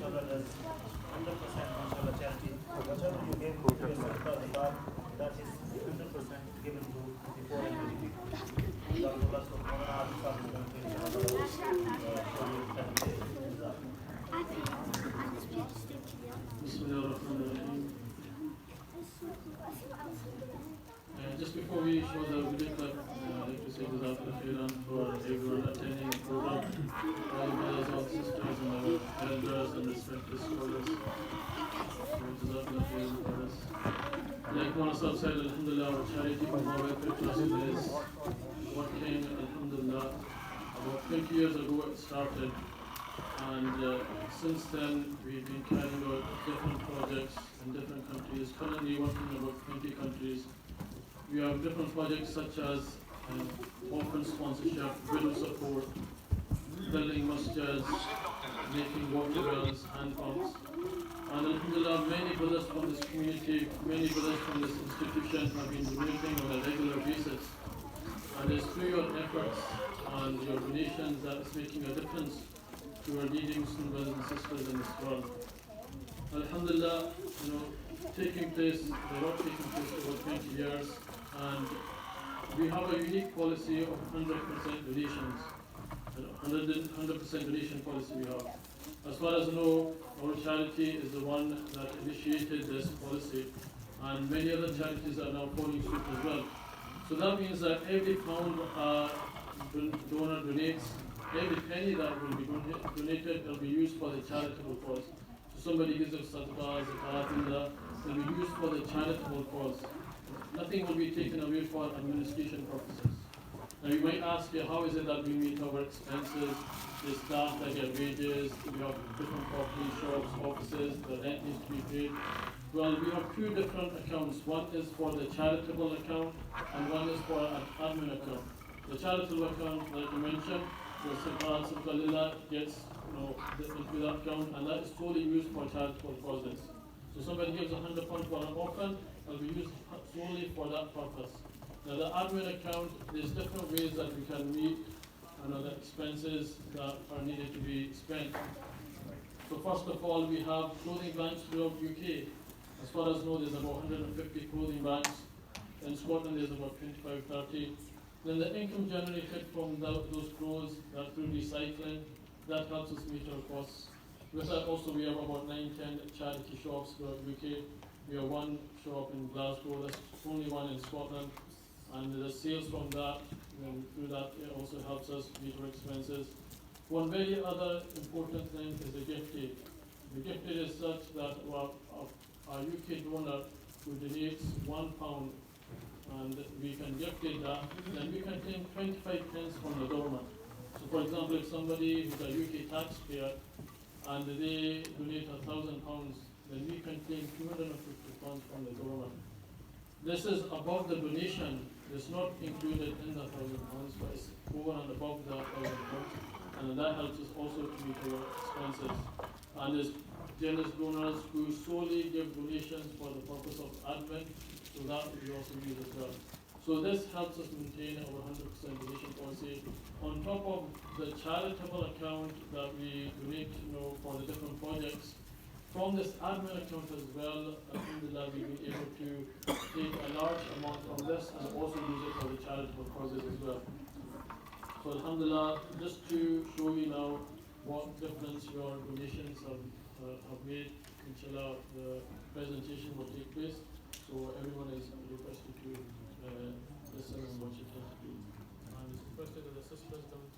mashallah does 100% mashallah charity. Whatever you give to your sadaqah, the God, that is 100% given to the poor and needy people. Allah subhanahu wa ta'ala is going to inshallah show you that day. Bismillahirrahmanirrahim. Just before we show the video clip, I'd like to say Jazakallah khairan for everyone attending the program, all brothers, all sisters, and our elders and respected scholars. Jazakallah khairan for us. Like Mona said, Alhamdulillah, our charity Mobile Trust is working, Alhamdulillah. About 20 years ago it started, and since then we've been carrying out different projects in different countries, currently working in about 20 countries. We have different projects such as orphan sponsorship, widow support, building masjids, making water wells, hand pumps. And Alhamdulillah, many brothers from this community, many brothers from this institution have been donating on a regular basis. And it's through your efforts and your donations that is making a difference to our needy Muslim brothers and sisters in this world. Alhamdulillah, the work taking place over 20 years, and we have a unique policy of 100% donations, 100% donation policy we have. As far as I know, our charity is the one that initiated this policy, and many other charities are now following suit as well. So that means that every pound donor donates, every penny that will be donated will be used for the charitable cause. So somebody gives us sadaqah, zakat, will be used for the charitable cause. Nothing will be taken away for administration purposes. Now you might ask, how is it that we meet our expenses? The staff that get wages, we have different property, shops, offices, the rent needs to be paid. Well, we have two different accounts. One is for the charitable account, and one is for an admin account. The charitable account, like you mentioned, the Sadaqah Lillah gets into that account, and that is solely used for charitable causes. So somebody gives £100 for an orphan, it will be used solely for that purpose. Now the admin account, there's different ways that we can meet the expenses that are needed to be spent. So first of all, we have clothing banks throughout UK. As far as I know, there's about 150 clothing banks. In Scotland, there's about 25, 30. Then the income generated from those clothes, that through recycling, that helps us meet our costs. With that also, we have about 9-10 charity shops throughout UK. We have one shop in Glasgow, that's only one in Scotland. And the sales from that, through that, it also helps us meet our expenses. One very other important thing is the gift aid. The gift aid is such that our UK donor who donates £1, and we can gift aid that, then we can claim 25 pence from the government. So for example, if somebody who's a UK taxpayer and they donate £1,000, then we can claim £250 from the government. This is above the donation. It's not included in the £1,000, but it's over and above the £1,000, and that helps us also to meet our expenses. And there's generous donors who solely give donations for the purpose of admin, so that we also use as well. So this helps us maintain our 100% donation policy. On top of the charitable account that we donate, for the different projects, from this admin account as well, Alhamdulillah, we've been able to take a large amount from this and also use it for the charitable causes as well. So Alhamdulillah, just to show you now what difference your donations have made, inshallah, the presentation will take place. So everyone is requested to listen and watch it. And it's requested that the sisters don't.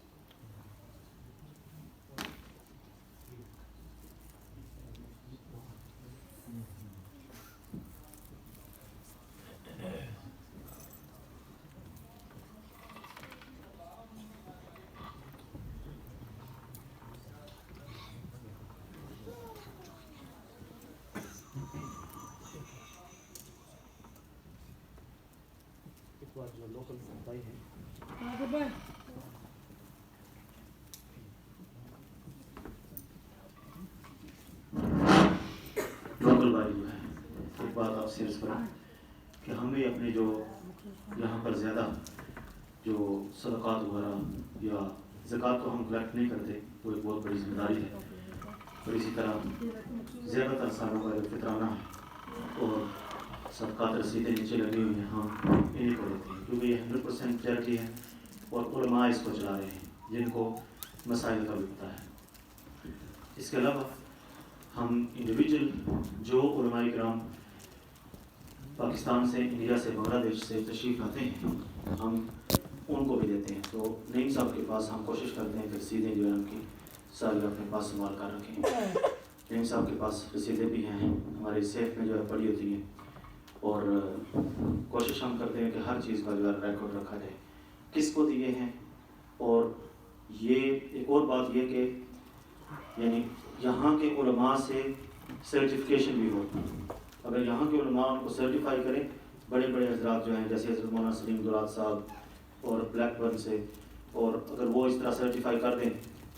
जो local भाई हैं local भाई जो है एक बात आपसे अर्ज करूं कि हमें अपने जो यहाँ पर ज़्यादा जो सदक़ात वगैरह या ज़कात तो हम कलेक्ट नहीं करते, वो एक बहुत बड़ी जिम्मेदारी है। اور اسی طرح زیادہ تر سالوں کا فطرانہ اور صدقات رسیدیں نیچے لگی ہوئی ہیں، ہم انہیں کو دیتے ہیں کیونکہ یہ 100% چیریٹی ہے اور علماء اس کو چلا رہے ہیں جن کو مسائل کا بھی پتہ ہے۔ اس کے علاوہ ہم انڈیویجول جو علماء کرام پاکستان سے، انڈیا سے، بنگلہ دیش سے تشریف لاتے ہیں ہم ان کو بھی دیتے ہیں۔ تو نعیم صاحب کے پاس ہم کوشش کرتے ہیں کہ رسیدیں جو ہیں ان کی ساری اپنے پاس سنبھال کر رکھیں۔ نعیم صاحب کے پاس رسیدیں بھی ہیں، ہمارے سیف میں جو ہے پڑی ہوتی ہیں، اور کوشش ہم کرتے ہیں کہ ہر چیز کا جو ہے ریکارڈ رکھا جائے، کس کو دیے ہیں۔ اور یہ ایک اور بات یہ کہ یعنی یہاں کے علماء سے سرٹیفکیشن بھی ہو، اگر یہاں کے علماء ان کو سرٹیفائی کریں، بڑے بڑے حضرات جو ہیں جیسے حضرت مولانا سلیم دولات صاحب اور بلیک برن سے، اور اگر وہ اس طرح سرٹیفائی کر دیں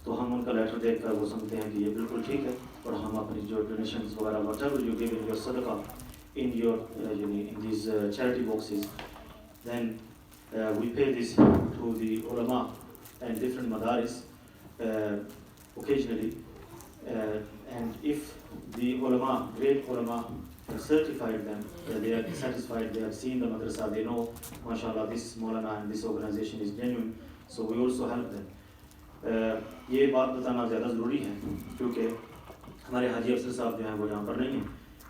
تو ہم ان کا لیٹر دیکھ کر وہ سمجھتے ہیں کہ یہ بالکل ٹھیک ہے، اور ہم اپنی جو ڈونیشنز وغیرہ whatever you give in your صدقہ in your in these charity boxes, then we pay this to the ulama and different madaris occasionally, and if the ulama, great ulama, have certified them, they are satisfied, they have seen the madrasa, they know mashallah this Maulana and this organization is genuine, so we also help them. یہ بات بتانا زیادہ ضروری ہے کیونکہ ہمارے حاجی افسر صاحب جو ہیں وہ یہاں پر نہیں ہیں۔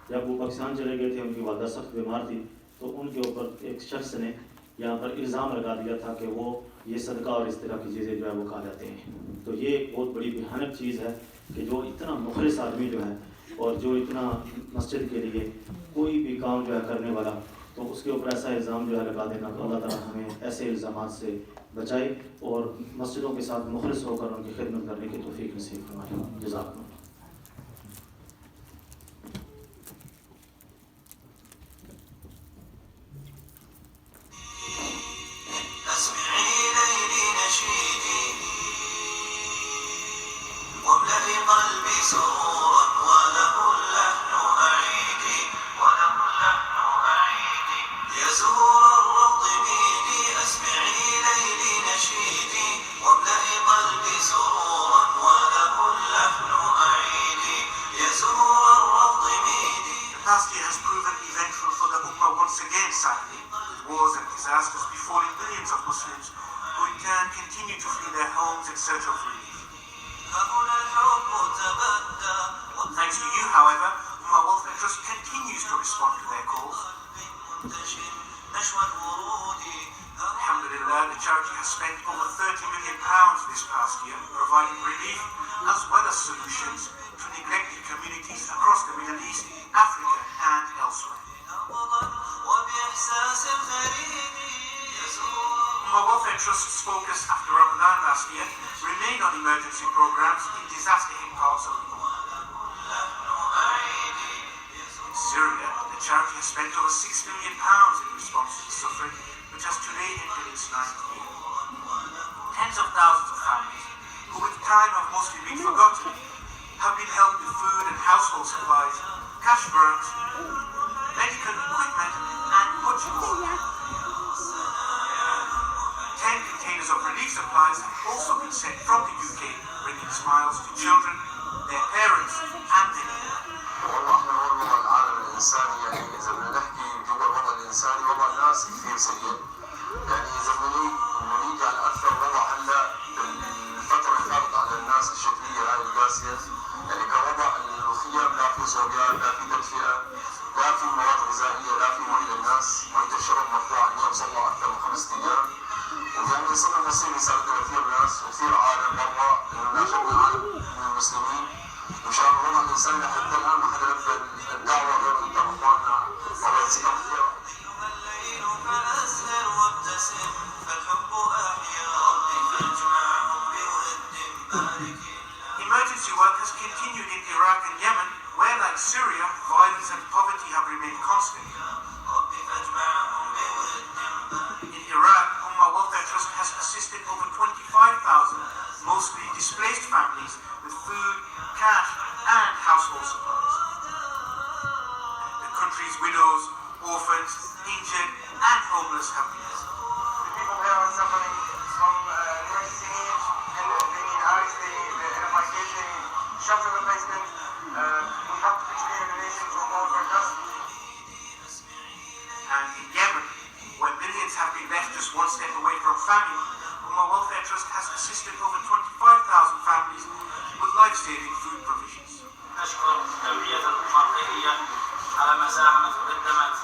جب وہ پاکستان چلے گئے تھے، ان کی والدہ سخت بیمار تھی، تو ان کے اوپر ایک شخص نے یہاں پر الزام لگا دیا تھا کہ وہ یہ صدقہ اور اس طرح کی چیزیں جو ہے وہ کھا جاتے ہیں۔ تو یہ ایک بہت بڑی بھیانک چیز ہے کہ جو اتنا مخلص آدمی جو ہے اور جو اتنا مسجد کے لیے کوئی بھی کام جو ہے کرنے والا، تو اس کے اوپر ایسا الزام جو ہے لگا دینا، تو اللہ تعالیٰ ہمیں ایسے الزامات سے بچائے اور مسجدوں کے ساتھ مخلص ہو کر ان کی خدمت کرنے کی توفیق نصیب فرمائے۔ جزاکم اللہ۔ Shelter replacement, we helped educate donations to Ummah Welfare Trust. And in Yemen, where millions have been left just one step away from famine, Ummah Welfare Trust has assisted over 25,000 families with life-saving food provisions. نشكر جمعية الأمة الخيرية على ما ساهمت وقدمت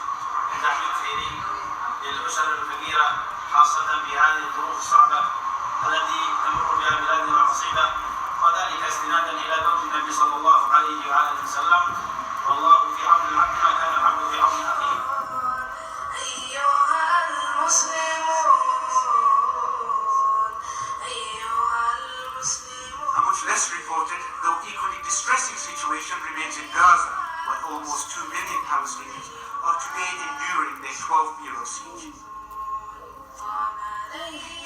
من تحميل خيري للأسر الفقيرة خاصة في هذه الظروف الصعبة التي تمر بها بلادنا العصيبة، وذلك استنادا إلى قول النبي صلى الله عليه وآله وسلم: والله في عون العبد ما كان العبد في عون أخيه. A much less reported, though equally distressing situation remains in Gaza, where almost 2 million Palestinians are today enduring their 12-year siege.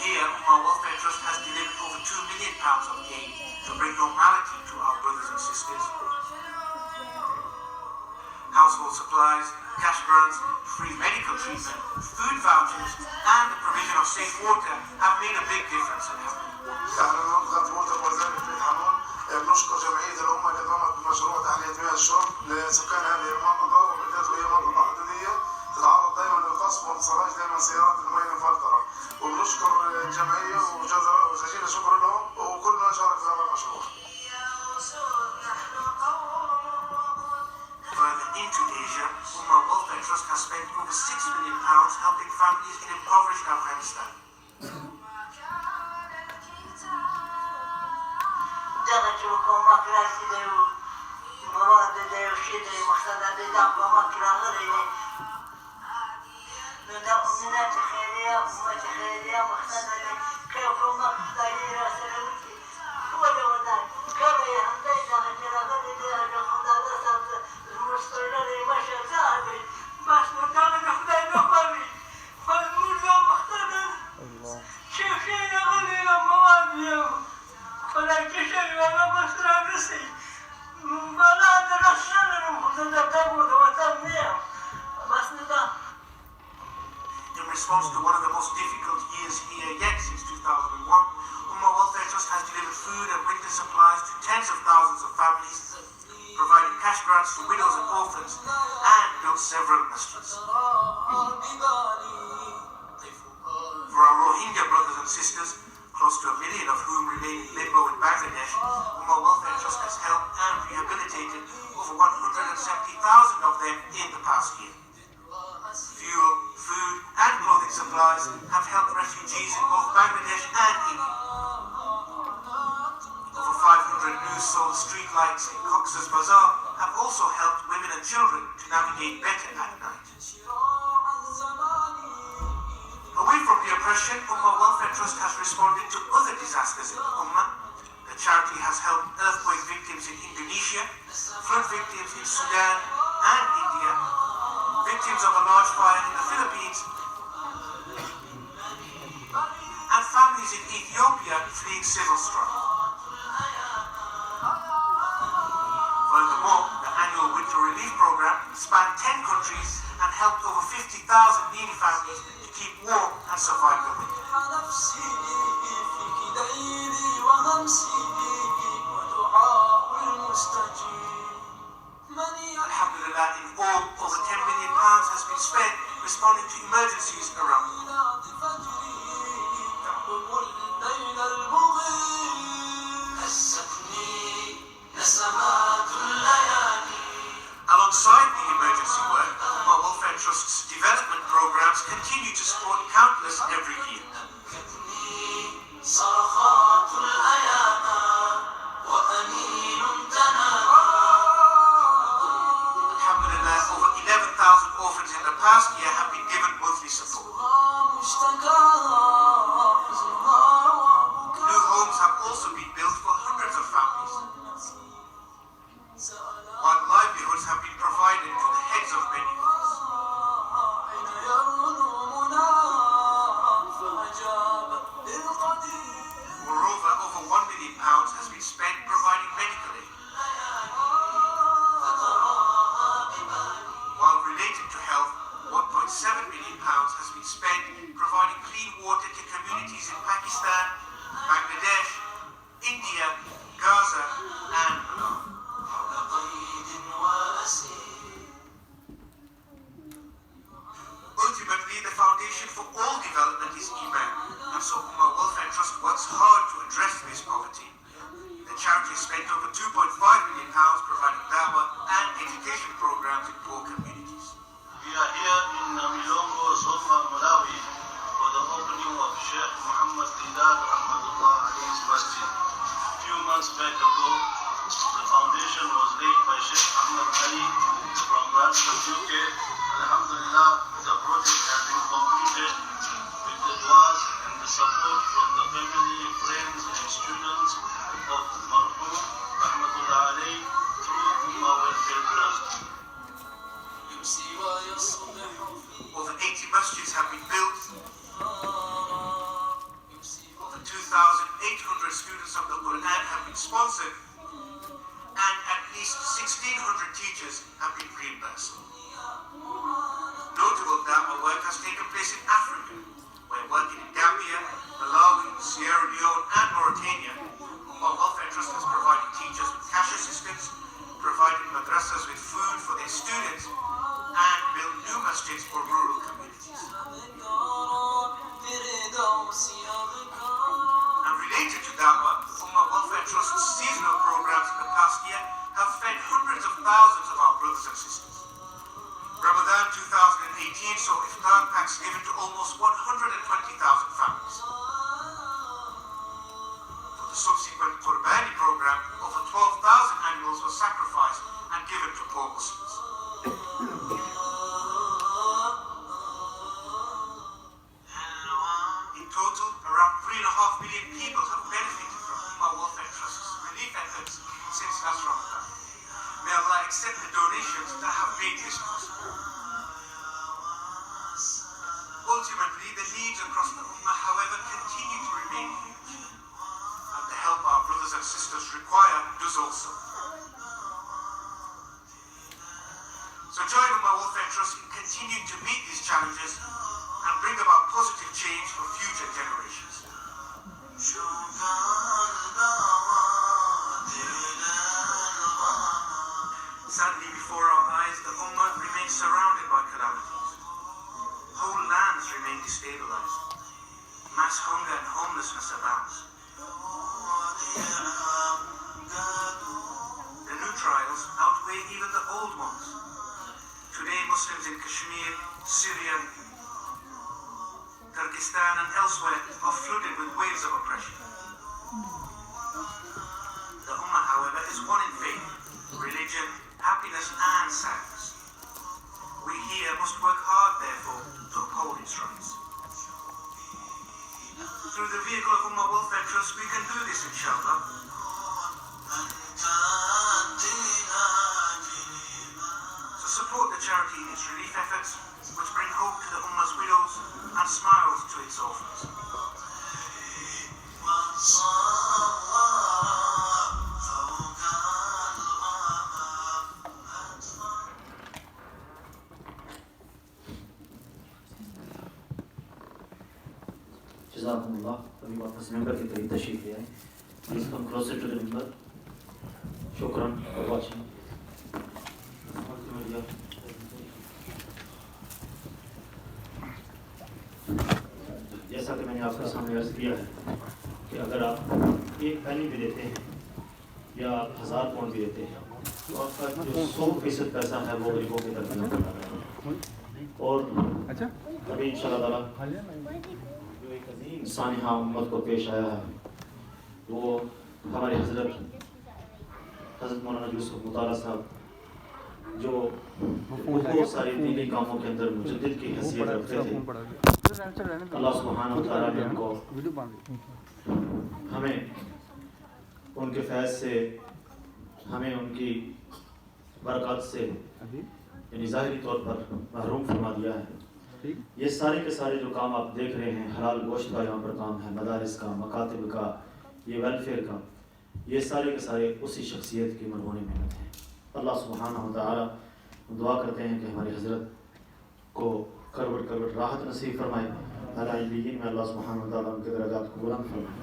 Here, Ummah Welfare Trust has delivered over £2 million of aid to bring normality to our brothers and sisters. Household supplies, cash grants, free medical treatment, food vouchers, and the provision of safe water have made a big difference in health. نحن نضغط مرتب وزارة بيت حنون. بنشكر جمعية الأمة اللي قامت بمشروع تحلية مياه الشرب لسكان هذه المنطقة، وبالذات وهي منطقة حدودية تتعرض دائما للقصف وما تصلحش دائما سيارات المياه مفلترة. وبنشكر الجمعية وجزيل شكر لهم وكل من شارك في هذا المشروع. Further into Asia, Ummah Welfare Trust has spent over £6 million helping families in impoverished Afghanistan. In response to one of the most difficult years here yet since 2001, Ummah Welfare Trust has delivered food and winter supplies to tens of thousands of families, provided cash grants to widows and orphans, and built several masjids. For our Rohingya brothers and sisters, close to 1 million of whom remain in limbo in Bangladesh, Ummah Welfare Trust has helped and rehabilitated over 170,000 of them in the past year. Fuel, food and clothing supplies have helped refugees in both Bangladesh and India. Over 500 new solar streetlights in Cox's Bazar have also helped women and children to navigate better at night. Away from the oppression, Ummah Welfare Trust has responded to other disasters in the Ummah. The charity has helped earthquake victims in Indonesia, flood victims in Sudan and India, victims of a large fire in the Philippines, and families in Ethiopia fleeing civil strife. Furthermore, the annual Winter Relief Program spanned 10 countries and helped over 50,000 needy families to keep warm and survive the winter. Alhamdulillah, in all, over £10 million has been spent responding to emergencies around the world. Alongside the emergency work, Ummah Welfare Trust's development programs continue to support countless every year. months back ago, the foundation was laid by Sheikh Ahmed Ali from Bradford, UK. Alhamdulillah, the project has been completed with the du'as and the support from the family, friends and students of Marhum Rahmatullah alayhi through Ummah Welfare Trust. Over 80 masjids have been built. Over 2,800 students of the Quran have been sponsored. And at least 1,600 teachers have been reimbursed. Notable da'wah work has taken place in Africa, where working in Gambia, Malawi, Sierra Leone and Mauritania, Ummah Welfare Trust has provided teachers with cash assistance, provided madrasas with food for their students, and built new masjids for rural communities. And related to da'wah, Ummah Welfare Trust's seasonal programs in the past year have fed hundreds of thousands of our brothers and sisters. Ramadan 2018 saw iftar packs given to almost 120,000 families. For the subsequent Qurbani program, over 12,000 animals were sacrificed and given to poor Muslims. In total, around 3.5 million people have benefited from Ummah Welfare Trust's relief efforts since last Ramadan. May Allah accept the donations that have made this possible. Ultimately, the needs across the Ummah, however, continue to remain huge. And the help our brothers and sisters require does also. So join Ummah Welfare Trust in continuing to meet these challenges and bring about positive change for future generations. Sadly, before our eyes, the Ummah remains surrounded by calamities. Whole lands remain destabilized. Mass hunger and homelessness abounds. The new trials outweigh even the old ones. Today, Muslims in Kashmir, Syria, Turkestan and elsewhere are flooded with waves of oppression. The Ummah, however, is one in faith, religion, happiness and sadness. We here must work hard, therefore, to uphold its rights. Through the vehicle of Ummah Welfare Trust, we can do this, inshallah. So support the charity in its relief efforts, which bring hope to the Ummah's widows and smiles to its orphans. Jazakumullah. अभी वापस member के करीब तशरीफ ले आए. Please come closer to the member. Shukran for watching. जैसा कि मैंने आपके सामने अर्ज किया है कि अगर आप एक पैनी भी देते हैं या 1000 पाउंड भी देते हैं तो आपका जो 100% पैसा है वो गरीबों की तरफ में जा रहा है. और अभी इंशाल्लाह ताला जो एक अजीम सानिहा उम्मत को पेश आया है वो हमारे हज़रत मौलाना यूसुफ मुताला साहब जो बहुत सारी दीनी कामों के अंदर मुजद्दिद की हैसियत रखते थे. अल्लाह सुब्हानहू व तआला ने उनको हमें उनके फैज़ से हमें उनकी बरकत से यानी ज़ाहिरी तौर पर महरूम फरमा दिया है. ये सारे के सारे जो काम आप देख रहे हैं, हलाल गोश्त का यहाँ पर काम है, मदारिस का, मकातिब का, ये वेलफेयर का, ये सारे के सारे उसी शख्सियत की मरहूनी मेहनत है. अल्लाह सुब्हानहू व तआला दुआ करते हैं कि हमारी हज़रत को करवट करवट राहत नसीब फरमाए. अल्लाह में अल्लाह सुब्हानहू व तआला उनके दर्जात को बुलंद फरमाए.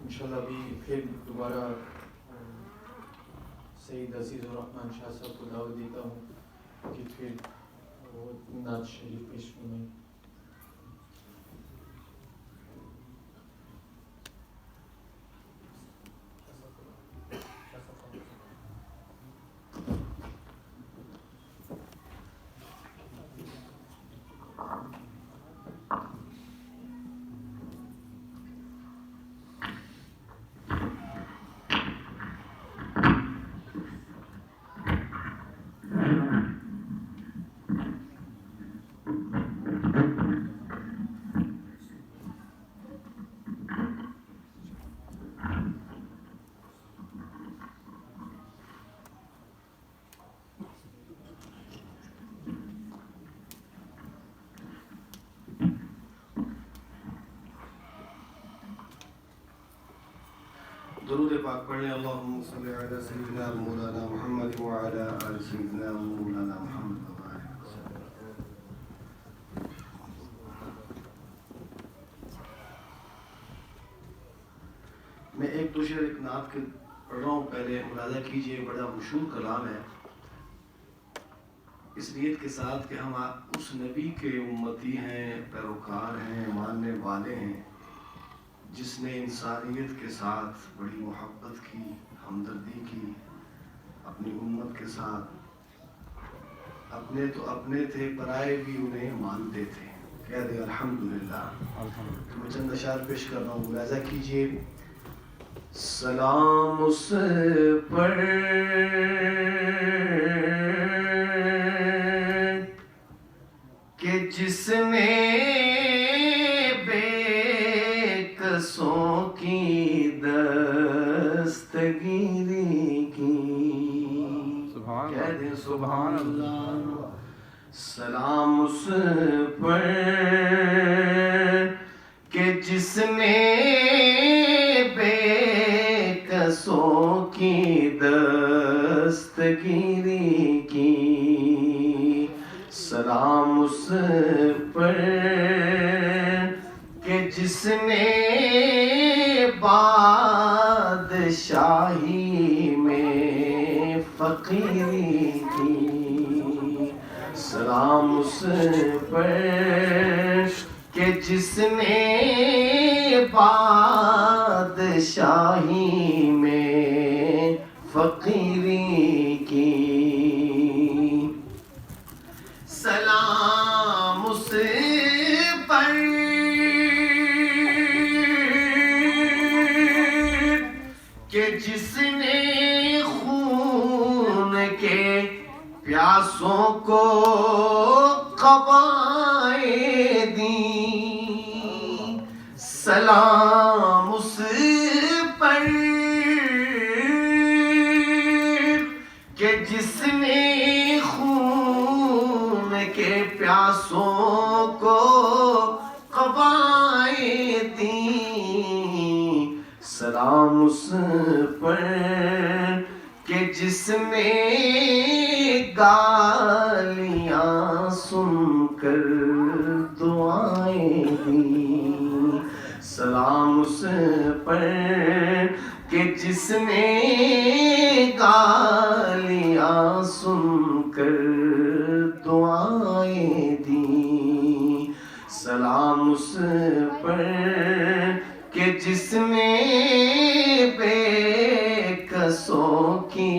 इंशाल्लाह अभी फिर दोबारा سید عزیز الرحمن شاہ صاحب کو دعوت دیتا ہوں کہ پھر وہ نعت شریف پیش فرمائیں. درود پاک پڑھ لیں. اللہم صلی علی سیدنا مولانا محمد وعلی آل سیدنا مولانا محمد. میں ایک دو شعر ایک نعت کے پڑھ رہا ہوں، پہلے ملاحظہ کیجئے. بڑا مشہور کلام ہے، اس نیت کے ساتھ کہ ہم اس نبی کے امتی ہیں، پیروکار ہیں، ماننے والے ہیں جس نے انسانیت کے ساتھ بڑی محبت کی، ہمدردی کی، اپنی امت کے ساتھ. اپنے تو اپنے تھے، پرائے بھی انہیں مانتے تھے. کہہ دیں الحمدللہ. میں چند اشعار پیش کر رہا ہوں، ملاحظہ کیجئے. سلام اس پر کہ جس نے کی دستگیری کی. کہہ دیں سبحان اللہ. سلام اس پر کہ جس نے بے کسوں کی دستگیری کی. سلام اس پر کہ جس نے بادشاہی میں فقیری کی. سلام اس پر کہ جس نے بادشاہی میں فقیری کی. سلام اس پر کہ جس نے خون کے پیاسوں کو قبائیں دیں. سلام اس پر کہ جس نے خون کے پیاسوں کو قبائیں دیں. سلام اس پر کہ جس نے گالیاں سن کر دعائیں دیں. سلام اس پر کہ جس نے گالیاں سن کر دعائیں دیں. سلام اس پر کہ جس نے بے کسوں کی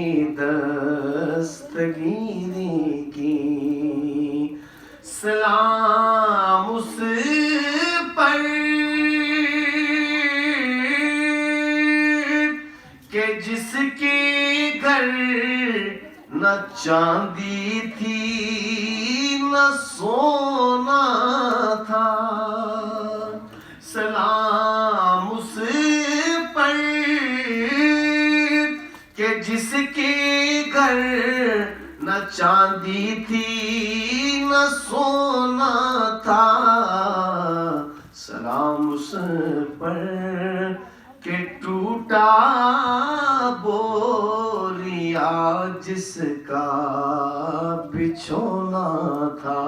دستگیری کی. سلام اس پر کہ جس کے گھر نہ چاندی تھی نہ سونا تھا. سلام اس پر کہ جس کے گھر نہ چاندی تھی نہ سونا تھا. سلام اس پر کہ ٹوٹا بوریا جس کا بچھونا تھا.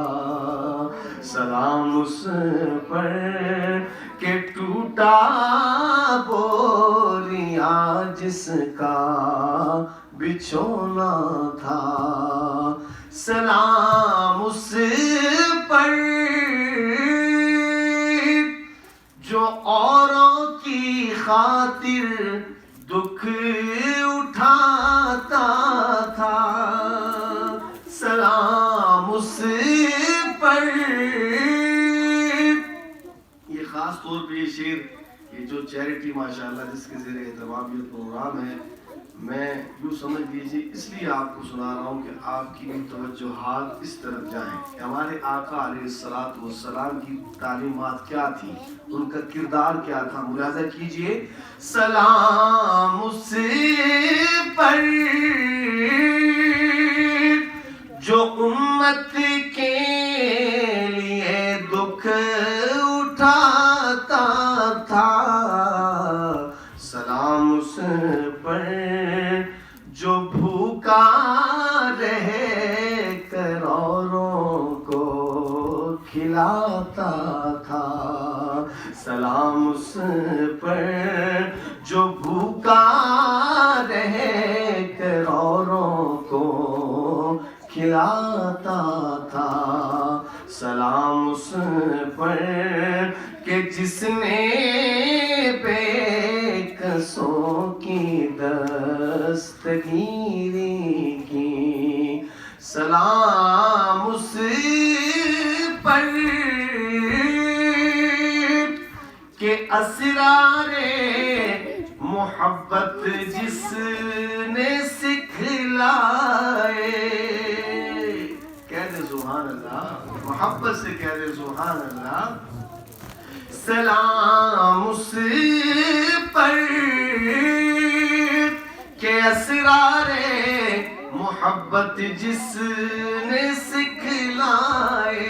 سلام اس پر کہ ٹوٹا بوریا جس کا بچھونا تھا سلام اس پر جو اوروں کی خاطر دکھ اٹھاتا تھا سلام اس پر. یہ خاص طور پہ یہ شعر یہ جو چیریٹی ماشاءاللہ جس کے زیر اہتمام یہ پروگرام ہے میں یوں سمجھ لیجیے اس لیے آپ کو سنا رہا ہوں کہ آپ کی بھی توجہات اس طرف جائیں کہ ہمارے آقا علیہ السلام کی تعلیمات کیا تھی ان کا کردار کیا تھا. ملاحظہ کیجئے سلام اس پر جو امت کے لیے دکھ اٹھاتا تھا سلام اس پر جو بھوکا رہے کر اوروں کو کھلاتا تھا سلام اس پر جو بھوکا رہے کر اوروں کو کھلاتا تھا سلام اس پر کہ جس نے بے کسوں کی دستگیری کی سلام اس پر کہ اسرار محبت جس نے سکھلائے. کہہ دے سبحان اللہ محبت سے کہہ دے سبحان اللہ. سلام اس پر کہ اسرار محبت جس نے سکھلائے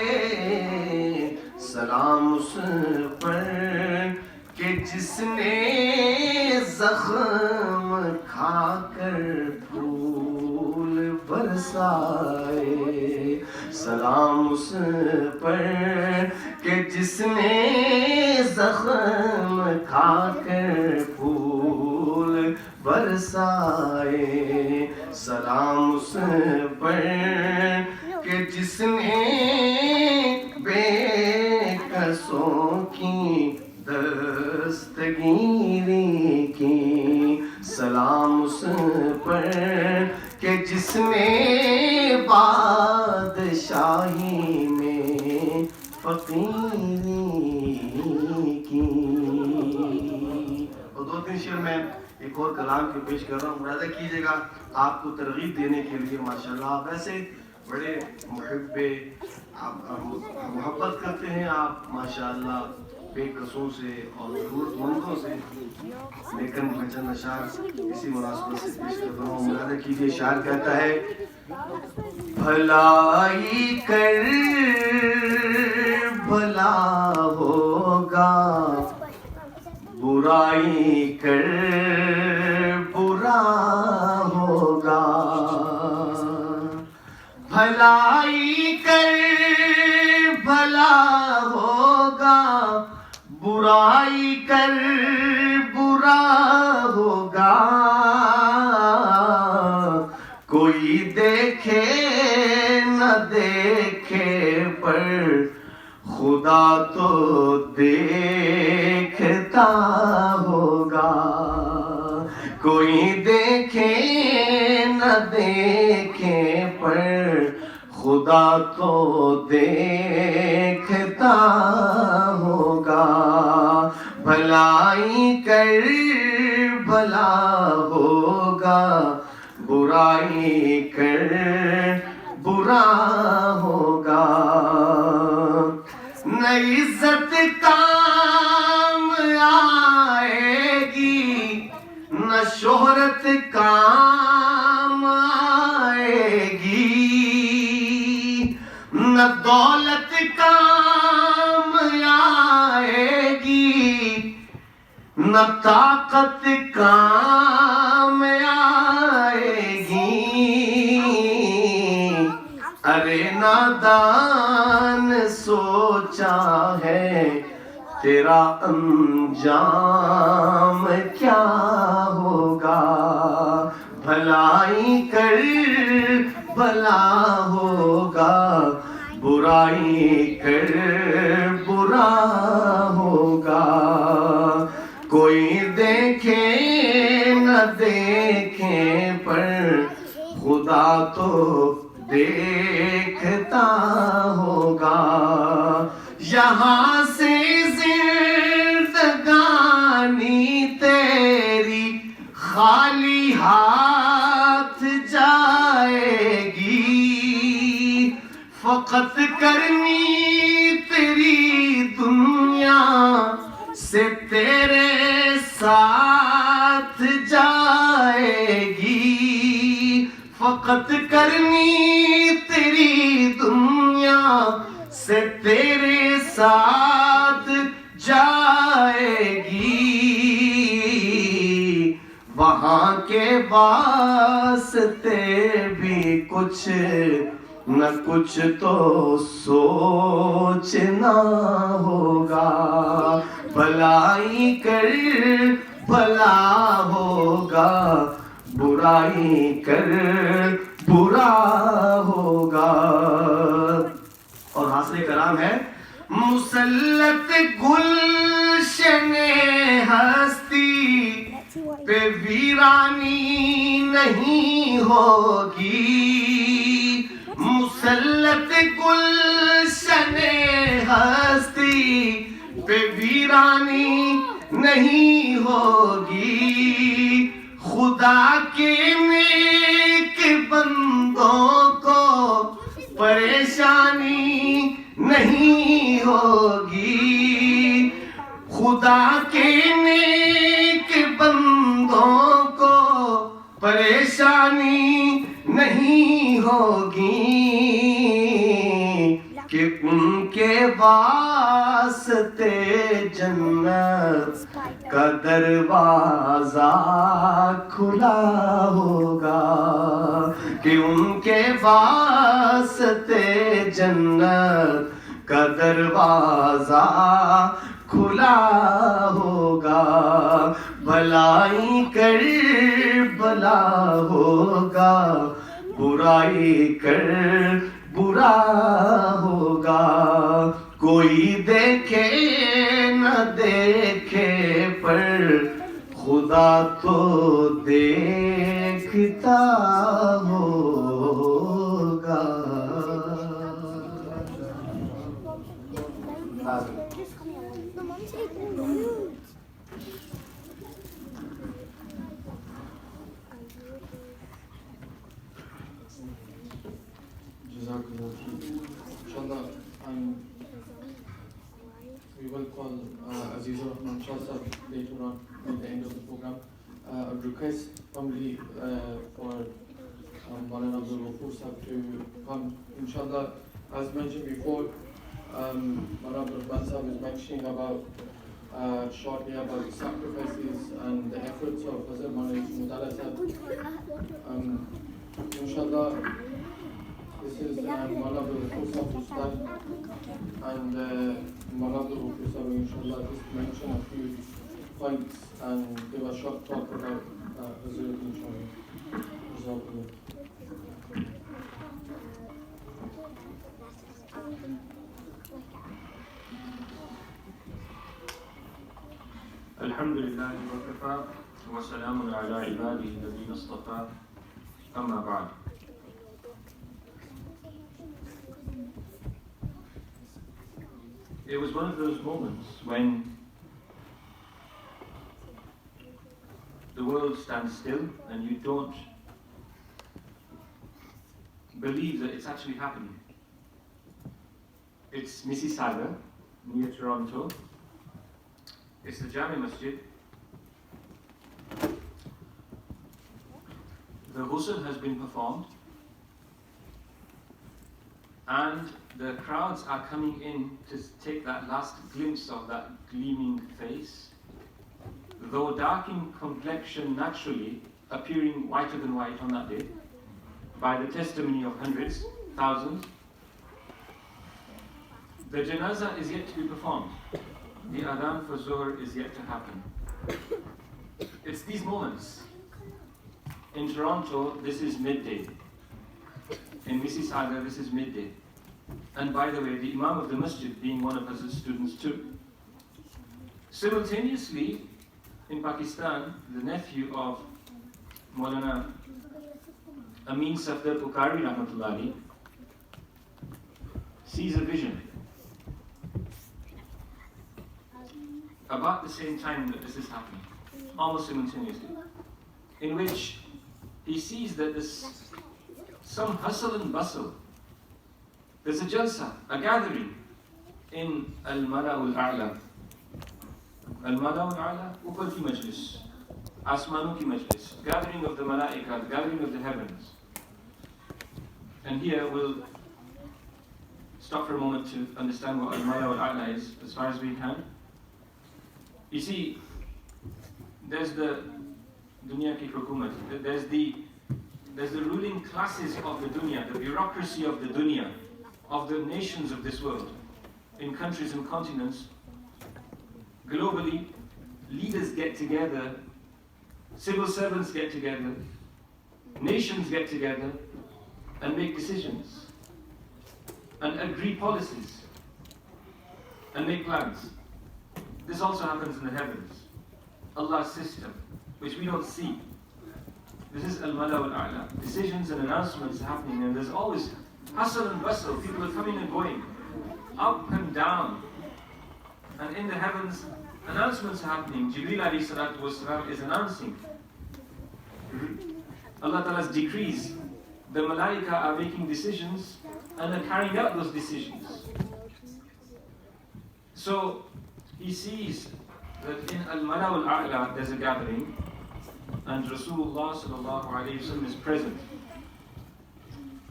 سلام اس پر کہ جس نے زخم کھا کر پھول برسائے سلام اس پر کہ جس نے زخم کھا کر پھول برسائے سلام اس پر کہ جس نے بے کسوں کی دستگیری کی سلام اس پر کہ جس نے بادشاہی میں فقیری کی. اور دو تین شعر میں ایک اور کلام کے پیش کر رہا ہوں ملاحظہ کیجیے گا آپ کو ترغیب دینے کے لیے ماشاءاللہ آپ ایسے بڑے آپ محبت کرتے ہیں آپ ماشاءاللہ بے قصوں سے اور ضرورت مندوں سے لیکن میں چند اشعار اسی مناسبت سے پیش کر رہا ہوں. ملاحظہ کیجیے شاعر کہتا ہے بھلائی کر بھلا ہوگا برائی کر برا ہوگا بھلائی کر بھلا ہوگا برائی کر برا ہوگا کوئی دیکھے نہ دیکھے پر خدا تو دیکھتا ہوگا کوئی دیکھے نہ دیکھے پر خدا تو دیکھتا ہوگا بھلائی کر بھلا ہوگا برائی کر برا ہوگا نہ عزت کام آئے گی نہ شہرت کام آئے گی نہ دولت کام آئے گی نہ طاقت کام آئے گی ارے نادان سوچا ہے تیرا انجام کیا ہوگا بھلائی کر بھلا ہوگا برائی کر برا ہوگا کوئی دیکھے نہ دیکھے پر خدا تو دیکھتا ہوگا یہاں سے زندگانی تیری خالی ہاتھ جائے گی فقط کرنی تیری دنیا سے تیرے ساتھ جائے گی فقط کرنی تیری دنیا سے تیرے ساتھ جائے گی وہاں کے واسطے بھی کچھ نہ کچھ تو سوچنا ہوگا بھلائی کر بھلا ہوگا برائی کر برا ہوگا اور حاصل کلام ہے مسلط گلشن ہستی پہ ویرانی نہیں ہوگی مسلط گلشن ہستی پہ ویرانی نہیں ہوگی خدا کے نیک بندوں کو پریشانی نہیں ہوگی خدا کے نیک بندوں کو پریشانی نہیں ہوگی کہ ان کے واسطے جنت کا دروازہ کھلا ہوگا کہ ان کے واسطے جنت کا دروازہ کھلا ہوگا بھلائی کر بھلا ہوگا برائی کر برا ہوگا کوئی دیکھے نہ دیکھے پر خدا تو دیکھتا ہوگا Inshallah, we will call Azizur Rahman Shah Sahib later on at the end of the program. A request only for Maulana Abdul Ghafoor Sahib to come. Inshallah, as mentioned before, Maulana Abdul Rahman Sahib is mentioning about shortly about the sacrifices and the efforts of Hazrat Maulana Yusuf Mutala Sahib. Inshallah, this is Maulana Abdul Ghafoor Sahib to start, and Maulana Abdul Ghafoor Sahib inshallah just mention a few points and give a short talk about Hazrat inshallah. Jazakallah. الحمد لله وكفى وسلام على عباده الذين اصطفى أما بعد. It was one of those moments when the world stands still and you don't believe that it's actually happening. It's Mississauga, near Toronto. It's the Jami Masjid. The ghusl has been performed and the crowds are coming in to take that last glimpse of that gleaming face. Though dark in complexion naturally, appearing whiter than white on that day, by the testimony of hundreds, thousands, the janazah is yet to be performed. The adhan for Zuhr is yet to happen. It's these moments In Toronto, this is midday. In Mississauga, this is midday. And by the way, the Imam of the Masjid being one of Hazrat's students too. Simultaneously, in Pakistan, the nephew of Maulana Amin Safdar Bukhari Rahmatullahi sees a vision about the same time that this is happening, almost simultaneously, in which he sees that there's some hustle and bustle. There's a jalsa, a gathering in Al-Mala'ul A'la. Al-Mala'ul A'la, upar ki majlis, asmanu ki majlis, gathering of the malaika, gathering of the heavens. And here we'll stop for a moment to understand what Al-Mala'ul A'la is, as far as we can. You see, there's the dunya ki hukumat, there's the ruling classes of the dunya, the bureaucracy of the dunya, of the nations of this world, in countries and continents. Globally, leaders get together, civil servants get together, nations get together and make decisions and agree policies and make plans. This also happens in the heavens. Allah's system, which we don't see. This is Al-Mala'ul A'la. Decisions and announcements are happening, and there's always hustle and bustle. People are coming and going, up and down. And in the heavens, announcements are happening. Jibreel alayhi salatu wasalam is announcing Allah Ta'ala's decrees. The malaika are making decisions and are carrying out those decisions. So he sees that in Al-Mala'ul A'la there's a gathering, and Rasulullah sallallahu alayhi wa sallam is present.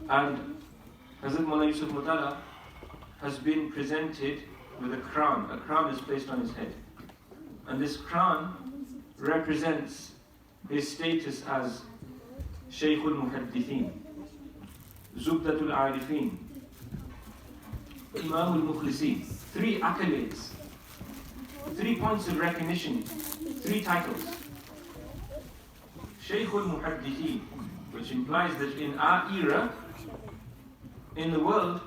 And Hazrat Mawlana Yusuf Mutala has been presented with a crown. A crown is placed on his head. And this crown represents his status as Shaykhul Muhaddithin, Zubdatul Arifin, Imamul Mukhlisin. 3 accolades, 3 points of recognition, 3 titles. Shaykhul Muhaddithin, which implies that in our era, in the world,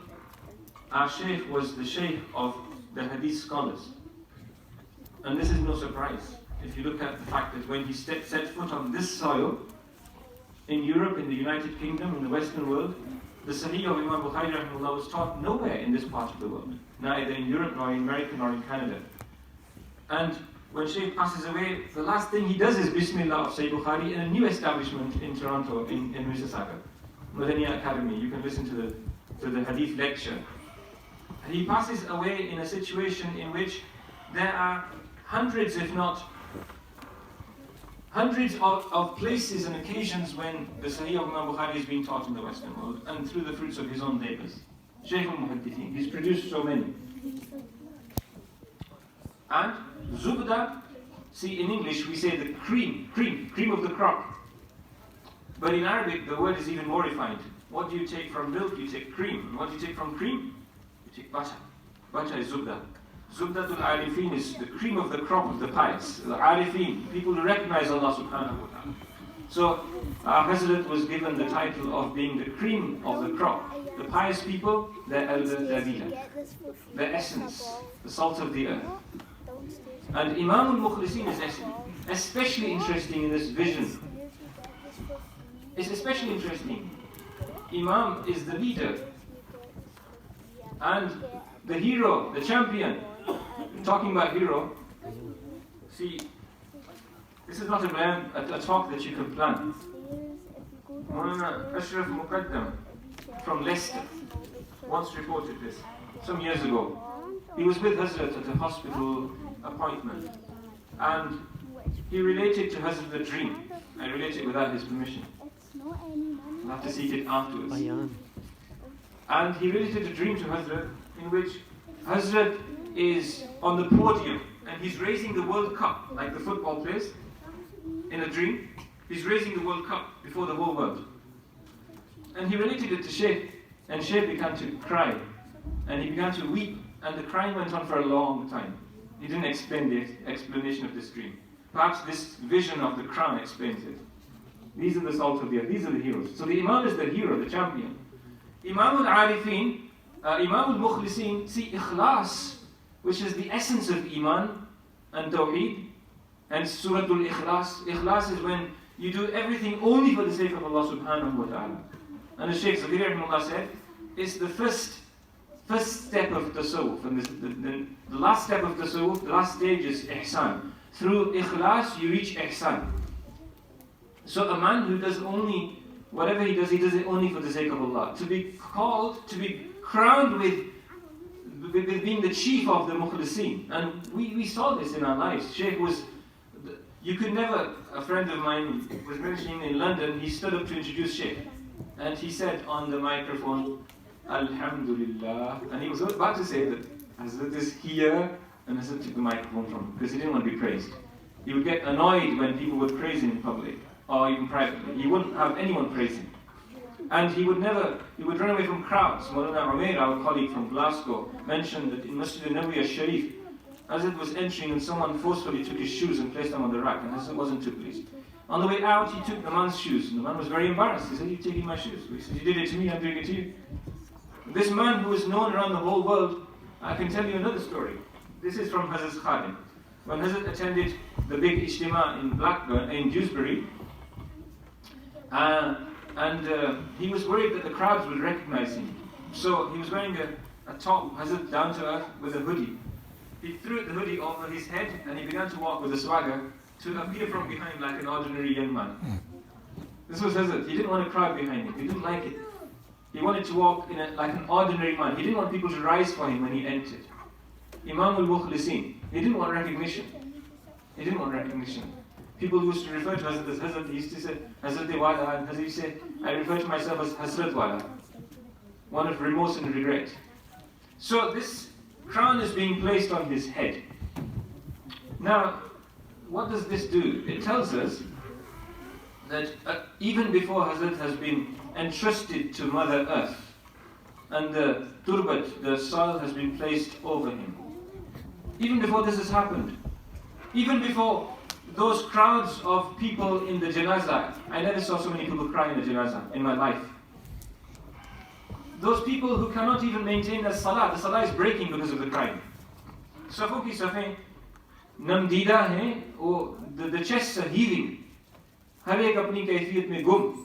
our Shaykh was the Shaykh of the Hadith scholars. And this is no surprise. If you look at the fact that when he set foot on this soil, in Europe, in the United Kingdom, in the Western world, the Sahih of Imam Bukhari rahimahullah was taught nowhere in this part of the world, neither in Europe nor in America nor in Canada. And when Shaykh passes away, the last thing he does is Bismillah of Sahih Bukhari in a new establishment in Toronto, in Mississauga, Madaniya Academy. You can listen to the Hadith lecture. And he passes away in a situation in which there are hundreds, if not hundreds of places and occasions when the Sahih of Imam Bukhari is being taught in the Western world, and through the fruits of his own labors. Shaykh al-Muhaddithin, he's produced so many. And Zubda, see in English we say the cream of the crop. But in Arabic the word is even more refined. What do you take from milk? You take cream. What do you take from cream? You take butter. Butter is Zubda. Zubdatul Arifin is the cream of the crop of the pious. The Arifin, people who recognize Allah subhanahu wa ta'ala. So Hazrat was given the title of being the cream of the crop. The pious people, their elder, their leader, their essence, the salt of the earth. And Imam al-Mukhlisin is especially interesting in this vision. It's especially interesting. Imam is the leader and the hero, the champion. Talking about hero, see, this is not a talk that you can plan. Maulana Ashraf Muqaddam from Leicester once reported this some years ago. He was with Hazrat at a hospital appointment, and he related to Hazrat the dream. I relate it without his permission. I'll have to seek it afterwards. And he related a dream to Hazrat in which Hazrat is on the podium and he's raising the World Cup, like the football players in a dream. He's raising the World Cup before the whole world. And he related it to Shaykh, and Shaykh began to cry, and he began to weep, and the crying went on for a long time. He didn't explain the explanation of this dream. Perhaps this vision of the crown explains it. These are the salt of the earth. These are the heroes. So the Imam is the hero, the champion. Imam al-Arifin, Imam al-Mukhlisin, see Ikhlas, which is the essence of Iman and Tawheed, and Suratul Ikhlas. Ikhlas is when you do everything only for the sake of Allah subhanahu wa ta'ala. And as Shaykh Zakir rahimahullah said, it's the first step of tasawwuf, and the last step of tasawwuf, the last stage is ihsan. Through ikhlas you reach ihsan. So a man who does only, whatever he does it only for the sake of Allah. To be called, to be crowned with being the chief of the mukhlisin. And we saw this in our lives. Shaykh was, you could never, a friend of mine was mentioning in London, he stood up to introduce Shaykh. And he said on the microphone, Alhamdulillah. And he was about to say that Hazrat is here, and Hazrat took the microphone from him because he didn't want to be praised. He would get annoyed when people would praise him in public or even privately. He wouldn't have anyone praise him. And he would run away from crowds. Maulana Umair, our colleague from Glasgow, mentioned that in Masjid al-Nabawi al-Sharif, Hazrat was entering and someone forcefully took his shoes and placed them on the rack, and Hazrat wasn't too pleased. On the way out, he took the man's shoes, and the man was very embarrassed. He said, "You're taking my shoes." He said, "You did it to me, I'm doing it to you." This man who is known around the whole world, I can tell you another story. This is from Hazrat Khadim. When Hazrat attended the big Ijtima in Blackburn, in Dewsbury, he was worried that the crowds would recognize him. So he was wearing a top, Hazrat, down to earth with a hoodie. He threw the hoodie over his head and he began to walk with a swagger to appear from behind like an ordinary young man. This was Hazrat. He didn't want a crowd behind him. He didn't like it. He wanted to walk like an ordinary man. He didn't want people to rise for him when he entered. Imam al-Mukhlisin. He didn't want recognition. He didn't want recognition. People used to refer to Hazrat as Hazrat. He used to say, Hazrat Wala, and Hazrat used to say, I refer to myself as Hazrat Wala. One of remorse and regret. So this crown is being placed on his head. Now, what does this do? It tells us that even before Hazrat has been entrusted to Mother Earth, and the turbat, the soil, has been placed over him, even before this has happened, even before those crowds of people in the janazah, I never saw so many people cry in the janazah in my life. Those people who cannot even maintain the salah is breaking because of the crying. Safo ki safe namdida hai, the chests are heaving. Har ek apni kaifiyat mein gum.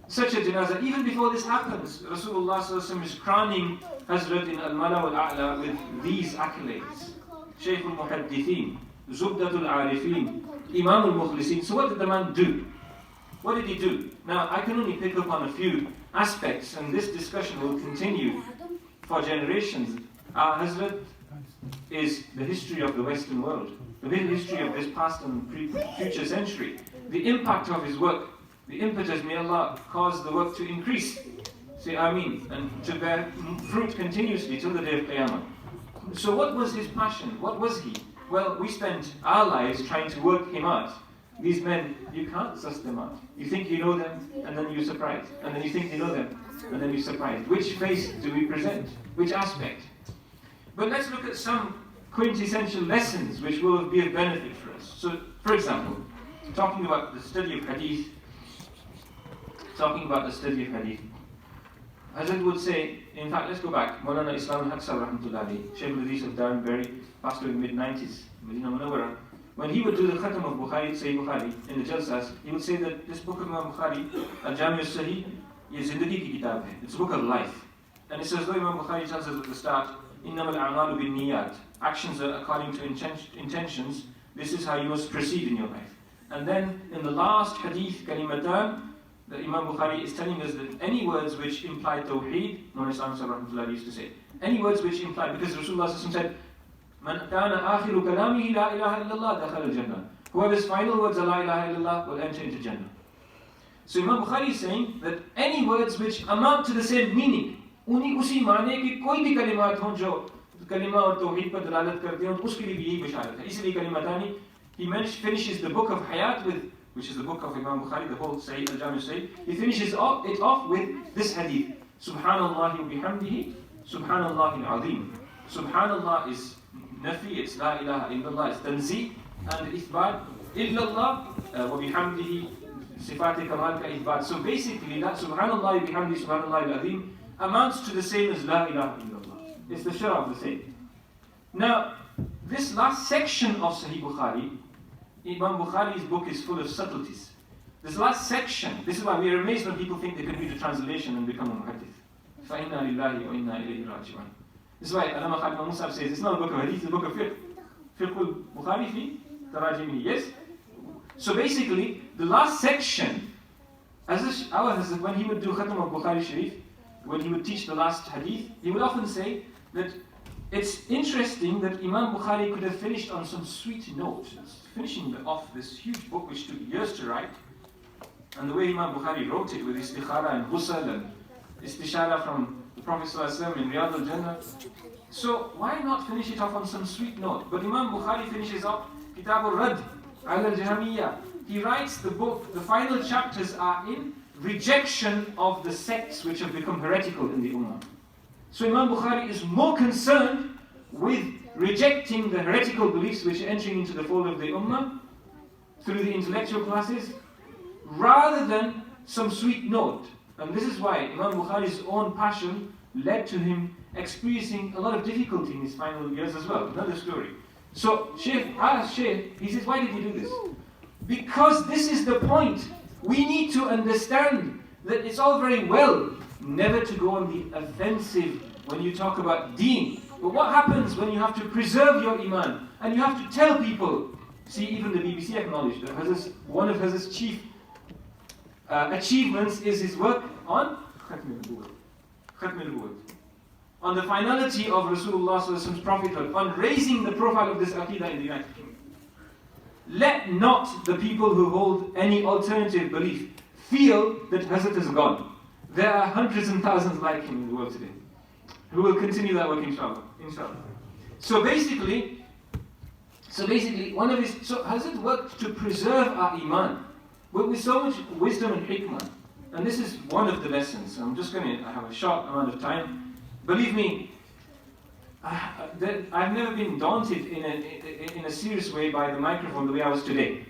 Such a janazah, even before this happens, Rasulullah is crowning Hazrat in Al-Mala wal-A'la with these accolades. Shaykh al-Muhaddithin, Zubdatul Arifin, Imam al-Mukhlisin. So what did the man do? What did he do? Now, I can only pick up on a few aspects, and this discussion will continue for generations. Our Hazrat is the history of the Western world, the history of this past and future century. The impact of his work, the impetus, may Allah cause the work to increase. Say Ameen, and to bear fruit continuously till the day of Qiyamah. So what was his passion? What was he? Well, we spent our lives trying to work him out. These men, you can't suss them out. You think you know them, and then you're surprised. And then you think you know them, and then you're surprised. Which face do we present? Which aspect? But let's look at some quintessential lessons which will be of benefit for us. So, for example, talking about the study of hadith, Hazrat would say, in fact, let's go back. Maulana Islam al-Haq Sahib rahmatullahi, Shaykh al-Hadith of Darnbury, passed away in the mid-90s, Medina Munawwara. When he would do the Khatam of Bukhari, Sahih Bukhari, in the Jalsas, he would say that this book of Imam Bukhari, Al-Jami al-Sahih, is Zindagi ki kitab hai. It's a book of life. And it says, though Imam Bukhari tells us at the start, Innamal a'malu bin niyat, actions are according to intentions, this is how you must proceed in your life. And then in the last hadith, Kalimatan, the Imam Bukhari is telling us that any words which imply Tawheed, Maulana Islam Sahib used to say, any words which imply, because Rasulullah said, Man kana akhiru kalamihi la ilaha illallah dakhala al-jannah. Whoever's final words are la ilaha illallah will enter into Jannah. So Imam Bukhari is saying that any words which amount to the same meaning, उसी माने कि कोई भी कलिमात हों जो कलिमा और तौहीद पर दलालत करते हैं, उसके लिए भी यही बशारत है. इसलिए कलिमातानी, he finishes the book of Hayat with, which is the book of Imam Bukhari, the whole Sahih al-Jami Sahih, he finishes it off with this hadith. Subhanallah wa bihamdihi, Subhanallah al-Azim. Subhanallah is nafi, it's la ilaha illallah, it's tanzih, and ithbat illallah wa bihamdihi, Sifat Kamal ka ithbat. So basically, that Subhanallah bihamdi Subhanallah al-Azim amounts to the same as La ilaha illallah. It's the share of the same. Now, this last section of Sahih Bukhari, Imam Bukhari's book is full of subtleties. This last section, this is why we are amazed when people think they can read a translation and become a muhaddith. فَإِنَّا لِلَّهِ وَإِنَّا إِلَيْهِ رَاجِعُونَ. This is why Allama Khalid Musab says, it's not a book of hadith, it's a book of fiqh. Fiqh al-Bukhari fi tarajimihi, yes? So basically, the last section, when he would do Khatam of Bukhari Sharif, when he would teach the last hadith, he would often say that it's interesting that Imam Bukhari could have finished on some sweet note, finishing off this huge book which took years to write, and the way Imam Bukhari wrote it with istikhara and ghusl and istishara from the Prophet ﷺ in Riyadh al-Jannah. So why not finish it off on some sweet note? But Imam Bukhari finishes off Kitab al-Rad al-Jahmiyyah. He writes the book, the final chapters are in rejection of the sects which have become heretical in the Ummah. So Imam Bukhari is more concerned with rejecting the heretical beliefs which are entering into the fold of the Ummah through the intellectual classes, rather than some sweet note. And this is why Imam Bukhari's own passion led to him experiencing a lot of difficulty in his final years as well. Another story. So Shaykh asked Shaykh, he says, why did he do this? Because this is the point. We need to understand that it's all very well never to go on the offensive when you talk about deen. But what happens when you have to preserve your iman and you have to tell people? See, even the BBC acknowledged that one of Hazrat's chief achievements is his work on Khatm al-Nubuwwah, on the finality of Rasulullah's prophethood, on raising the profile of this Aqidah in the United Kingdom. Let not the people who hold any alternative belief feel that Hazrat is gone. There are hundreds and thousands like him in the world today, who will continue that work, inshallah. So basically, Hazrat worked to preserve our iman with so much wisdom and hikmah. And this is one of the lessons. I'm just going to have a short amount of time. Believe me, I've never been daunted in a serious way by the microphone the way I was today.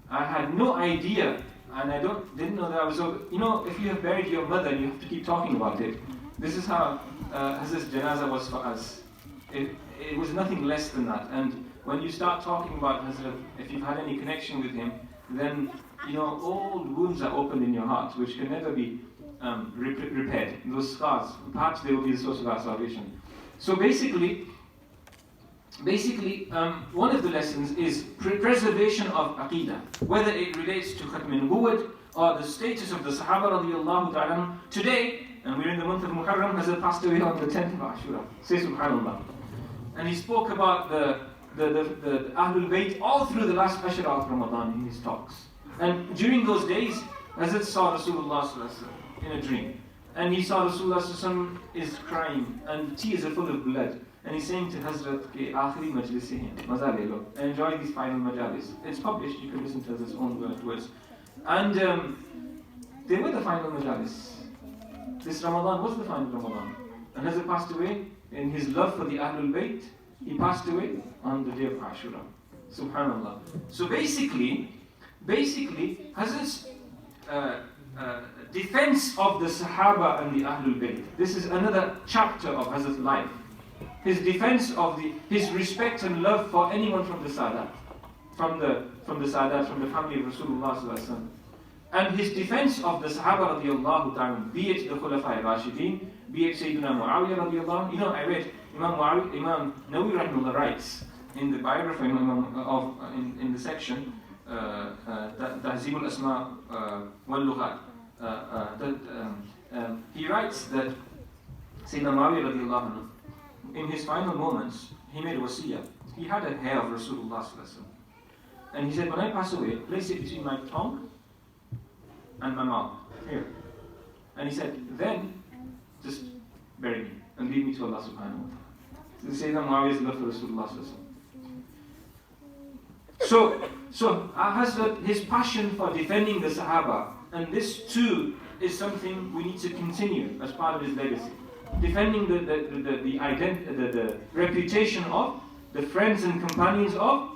I had no idea, and I didn't know that I was over. You know, if you have buried your mother and you have to keep talking about it, this is how Hazrat's janazah was for us. It was nothing less than that. And when you start talking about Hazrat, if you've had any connection with him, then you know old wounds are opened in your heart, which can never be repaired. Those scars, perhaps they will be the source of our salvation. So basically, one of the lessons is preservation of Aqidah, whether it relates to Khatm al-Nubuwwah or the status of the Sahaba radiallahu ta'ala. Today, and we're in the month of Muharram, Hazrat passed away on the 10th of Ashura. Say Subhanallah. And he spoke about the Ahlul Bayt all through the last Ashura of Ramadan in his talks. And during those days, Hazrat saw Rasulullah in a dream. And he saw Rasulullah is crying and the tears are full of blood. And he's saying to Hazrat, Ke aakhiri majlis se hain, maza le lo. Enjoy these final majalis. It's published, you can listen to Hazrat's own words. And they were the final majalis. This Ramadan was the final Ramadan. And Hazrat passed away in his love for the Ahlul Bayt. He passed away on the day of Ashura. Subhanallah. So basically, Hazrat's defense of the Sahaba and the Ahlul Bayt. This is another chapter of Hazrat's life. His defense of his respect and love for anyone from the Sadat, from the Sadat, from the family of Rasulullah sallallahu alaihi wasallam. And his defense of the Sahaba radiallahu ta'ala, be it the Khulafa Rashideen, be it Sayyidina Muawiyah radiallahu. You know, I read Imam Nawawi rahimahullah writes in the biography in the section Tahzib al-Asma wal-Lughat. He writes that Sayyidina Muawiyah radiallahu anhu, in his final moments, he made a wasiyah. He had a hair of Rasulullah sallallahu alaihi wasallam. And he said, when I pass away, place it between my tongue and my mouth, here. And he said, then just bury me and leave me to Allah subhanahu wa ta'ala. So Sayyidina Muawiyah's love for Rasulullah sallallahu alaihi wasallam. So Hazrat, his passion for defending the Sahaba, and this too is something we need to continue as part of his legacy. Defending the reputation of the friends and companions of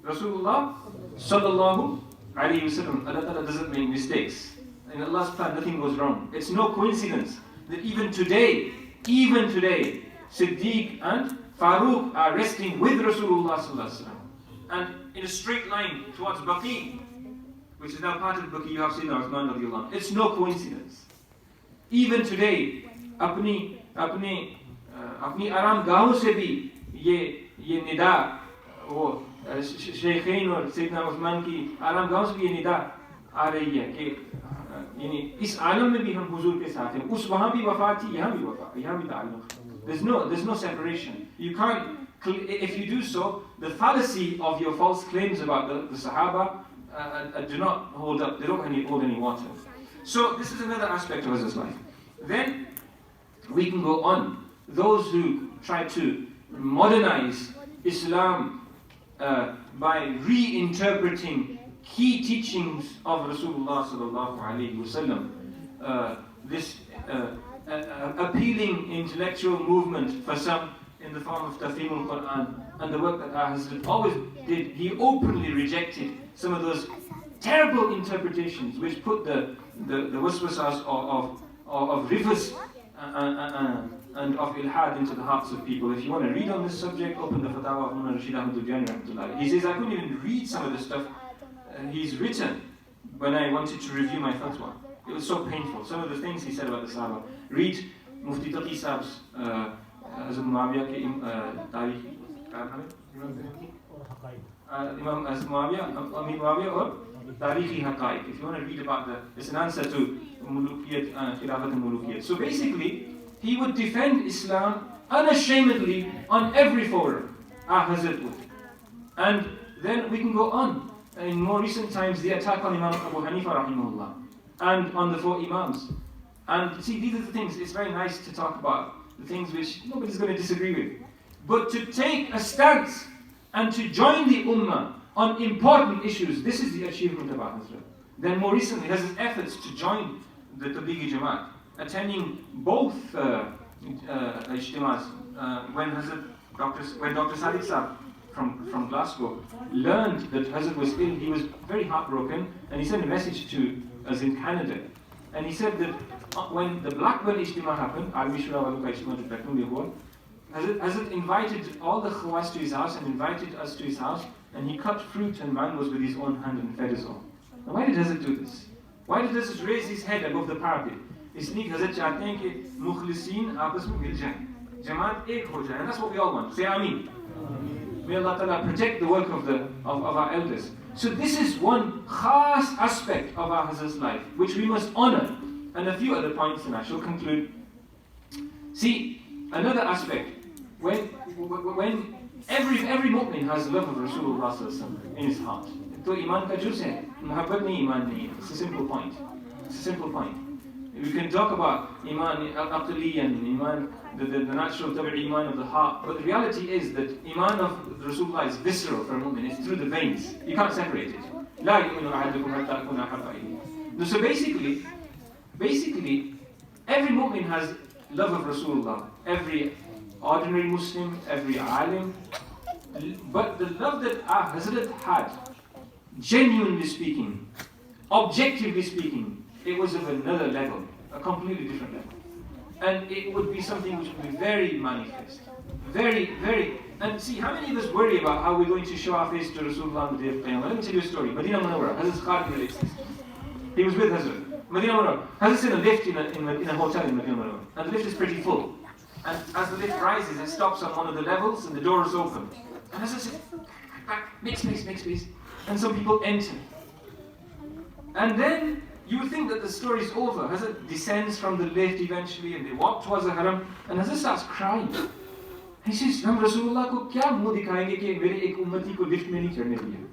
Rasulullah sallallahu alayhi wasallam, Allah Ta'ala doesn't make mistakes. In Allah's plan, nothing goes wrong. It's no coincidence that even today, Siddiq and Farooq are resting with Rasulullah sallallahu alaihi wasallam. And in a straight line towards Baqi, which is now part of Baqi, you have seen Uthman radiallahu anhu. It's no coincidence. Even today, अपनी आराम गाहों से भी ये निदा वो शेखैन और सैयदना उस्मान की आराम गाहों से भी ये निदा आ रही है कि यानी इस आलम में भी हम हुजूर के साथ हैं. उस वहाँ भी वफात थी, यहाँ भी ताल्लुक़. There's no separation. You can't, if you do so, the fallacy of your false claims about the Sahaba do not hold up. They don't hold any water. So this is another aspect of Hazrat's life. Then we can go on. Those who try to modernize Islam by reinterpreting key teachings of Rasulullah sallallahu alaihi wasallam, this appealing intellectual movement for some in the form of Tafhim al-Quran, and the work that Hazrat always did, he openly rejected some of those terrible interpretations which put the waswasas of rivers and of ilhad into the hearts of people. If you want to read on this subject, open the Fatawa of Mullah Rashid Ahmad al-Jani. He says, I couldn't even read some of the stuff he's written when I wanted to review my fatwa. It was so painful. Some of the things he said about the Sahaba. Read Mufti Taqi Saab's Hazrat Muawiyah ke Tarikh. Imam Hazrat Muawiyah, Amir Muawiyah or Tarikhi Haqaiq. If you want to read about it's an answer to Mulukiyat, Khilafat and Mulukiyat. So basically, he would defend Islam unashamedly on every forum. Hazrat would. And then we can go on. In more recent times, the attack on Imam Abu Hanifa rahimahullah, and on the 4 Imams. And see, these are the things, it's very nice to talk about the things which nobody's going to disagree with. But to take a stance and to join the Ummah on important issues, this is the achievement of Hazrat. Then more recently, his efforts to join the Tablighi Jamaat, attending both ijtimas, when Dr. Sadiq Saab from Glasgow learned that Hazrat was ill, he was very heartbroken, and he sent a message to us in Canada. And he said that when the Blackburn Ijtima happened, Hazrat invited all the Khawas to his house and invited us to his house, and he cut fruit and mangoes with his own hand and fed us all. Now why did Hazrat do this? Why did Hazrat raise his head above the parapet? इसलिए Hazrat चाहते हैं कि मुखलिसीन आपस में मिल जाएं, जमात एक हो जाए, and that's what we all want. Say Ameen. May Allah Ta'ala protect the work of our elders. So this is one khas aspect of our Hazrat's life, which we must honor. And a few other points, and I shall conclude. See, another aspect, when every mu'min has love of Rasulullah in his heart. So iman ka juz hai, muhabbat nahi iman nahi hai. It's a simple point. It's a simple point. We can talk about iman aqli and iman, the natural tabi'i iman of the heart, but the reality is that iman of Rasulullah is visceral for a mu'min. It's through the veins. You can't separate it. La yu'minu ahadukum hatta akuna ahabba ilayhi. So basically, every mu'min has love of Rasulullah. Every ordinary Muslim, every alim. But the love that our Hazrat had, genuinely speaking, objectively speaking, it was of another level, a completely different level. And it would be something which would be very manifest. Very, very. And see, how many of us worry about how we're going to show our face to Rasulullah on the day of Qiyamah? Let me tell you a story. Madinah Munawwarah, Hazrat Khalid relates this. He was with Hazrat. Madinah Munawwarah. Hazrat's in a lift in a hotel in Madinah Munawwarah. And the lift is pretty full. And as the lift rises, it stops on one of the levels and the door is open. And Hazrat says, back, make space. And some people enter. And then you would think that the story is over. Hazrat descends from the lift eventually and they walk towards the haram, and Hazrat starts crying. He says, "Hum Rasulullah ko kya muh dikhayenge ki mere ek ummati ko lift mein nahi chadne diya?"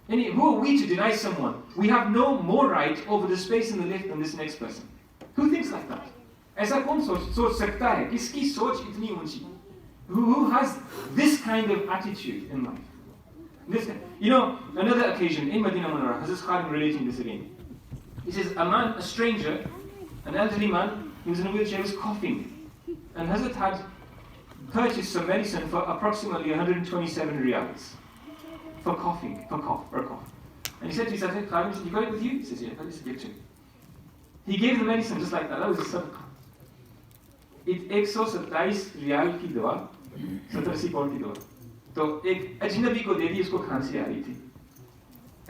And who are we to deny someone? We have no more right over the space in the lift than this next person. Who thinks like that? Aisa kaun soch sakta hai? Kiski soch itni unchi? Who has this kind of attitude in life? You know, another occasion in Madinah Munawwarah, Hazrat Khalid relating this again. He says, a stranger, an elderly man, he was in a wheelchair, was coughing. And Hazrat had purchased some medicine for approximately 127 riyals. For cough. And he said to his Khadim, you got it with you? He says, yeah. He said, give it to me. He gave the medicine just like that. That was his sadaqah. It 127 riyal की दवा 70-80 pound की दवा तो एक अजनबी को दे दी उसको खांसी आ रही थी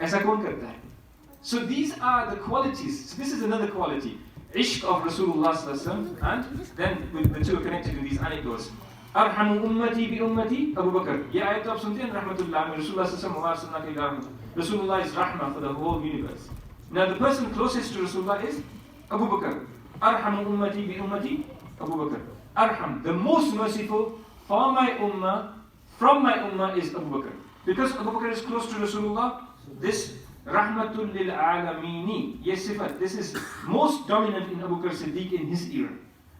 ऐसा कौन करता है So these are the qualities. So this is another quality. Ishq of Rasulullah sallallahu alaihi wasallam, and then the two are connected in these anecdotes. Arhamu ummati bi ummati Abu Bakr. Yeah, ayat of sunteen rahmatullah. Rasulullah sallallahu alaihi wasallam. Rasulullah is rahmah for the whole universe. Now the person closest to Rasulullah is Abu Bakr. Arhamu ummati bi ummati Abu Bakr. Arham, the most merciful for my ummah, from my ummah is Abu Bakr. Because Abu Bakr is close to Rasulullah, this Rahmatul lil Alamini, yes, sifat, this is most dominant in Abu Bakr Siddiq in his era.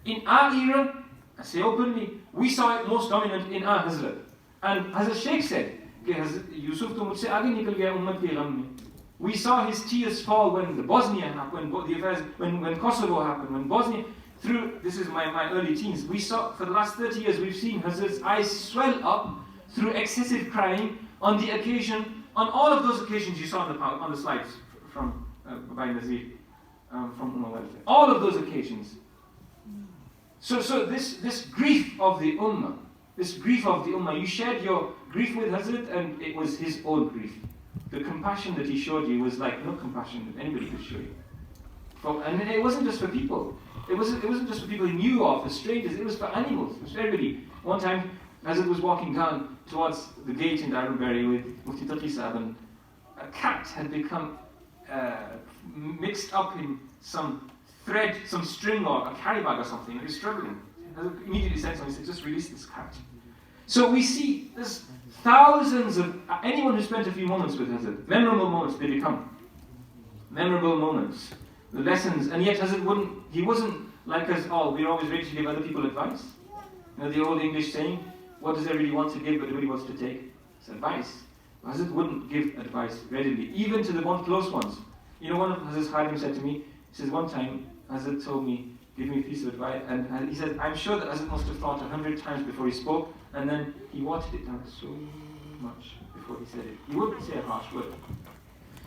In our era, I say openly, we saw it most dominant in our Hazrat. And Hazrat Sheikh said, Yusuf to mujhse aage nikal gaya ummat ke gham mein. We saw his tears fall when the Bosnia happened, when the affairs, when Kosovo happened, when Bosnia, through, this is my early teens, we saw, for the last 30 years, we've seen Hazrat's eyes swell up through excessive crying on the occasion. On all of those occasions you saw on the slides from by Nazir, from Ummah Welfare. All of those occasions. So this grief of the Ummah, you shared your grief with Hazrat and it was his own grief. The compassion that he showed you was like no compassion that anybody could show you. And it wasn't just for people. It wasn't just for people he knew of, for strangers, it was for animals, it was for everybody. One time, Hazrat was walking down towards the gate in Darulbari with Mufti Taqi Sahib, and a cat had become mixed up in some thread, some string or a carry bag or something, and he was struggling. Hazrat immediately said something, he said, just release this cat. So we see there's thousands of, anyone who spent a few moments with Hazrat, memorable moments they become. Memorable moments. The lessons, and yet Hazrat he wasn't like us all, we're always ready to give other people advice. You know the old English saying, what does everybody want to give but nobody wants to take? It's advice. Hazrat wouldn't give advice readily, even to the one close ones. You know, one of Hazrat's Khadim said to me, he says, one time Hazrat told me, give me a piece of advice, and he said, I'm sure that Hazrat must have thought 100 times before he spoke, and then he watered it down so much before he said it. He wouldn't say a harsh word.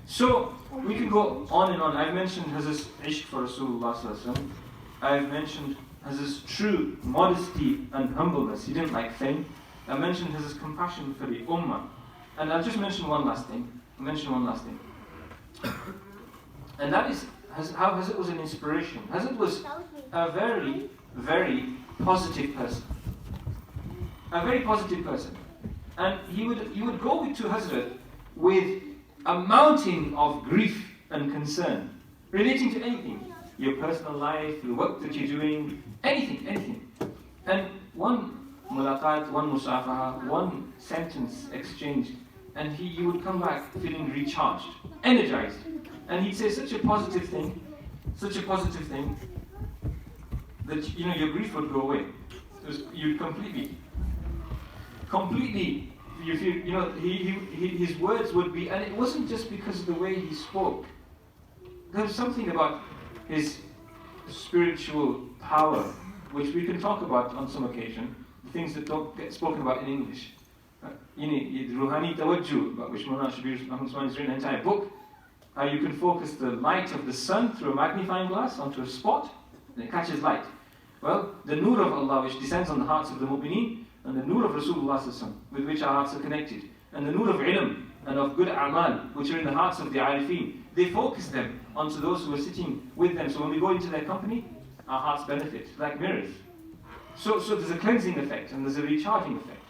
So, we can go on and on. I've mentioned Hazrat's ishq for Rasulullah sallallahu alaihi wasallam. I've mentioned Hazrat's true modesty and humbleness. He didn't like fame. I mentioned Hazrat's compassion for the ummah. And I'll just mention one last thing. And that is how Hazrat was an inspiration. Hazrat was a very, very positive person. A very positive person. And you would go to Hazrat with a mountain of grief and concern relating to anything. Your personal life, the work that you're doing, anything. And one mulaqat, one musafaha, one sentence exchanged, and you would come back feeling recharged, energized. And he'd say such a positive thing, that your grief would go away. You'd completely, you feel, his words would be, and it wasn't just because of the way he spoke. There was something about his spiritual power, which we can talk about on some occasion, things that don't get spoken about in English. Ruhani Tawajjuh, about which Mawlana Shabir Ahmad Usmani has written an entire book, how you can focus the light of the sun through a magnifying glass onto a spot, and it catches light. Well, the nur of Allah which descends on the hearts of the mu'mineen, and the nur of Rasulullah with which our hearts are connected, and the nur of ilm and of good a'mal which are in the hearts of the arifin, they focus them onto those who are sitting with them. So when we go into their company, our hearts benefit, like mirrors. So there's a cleansing effect and there's a recharging effect.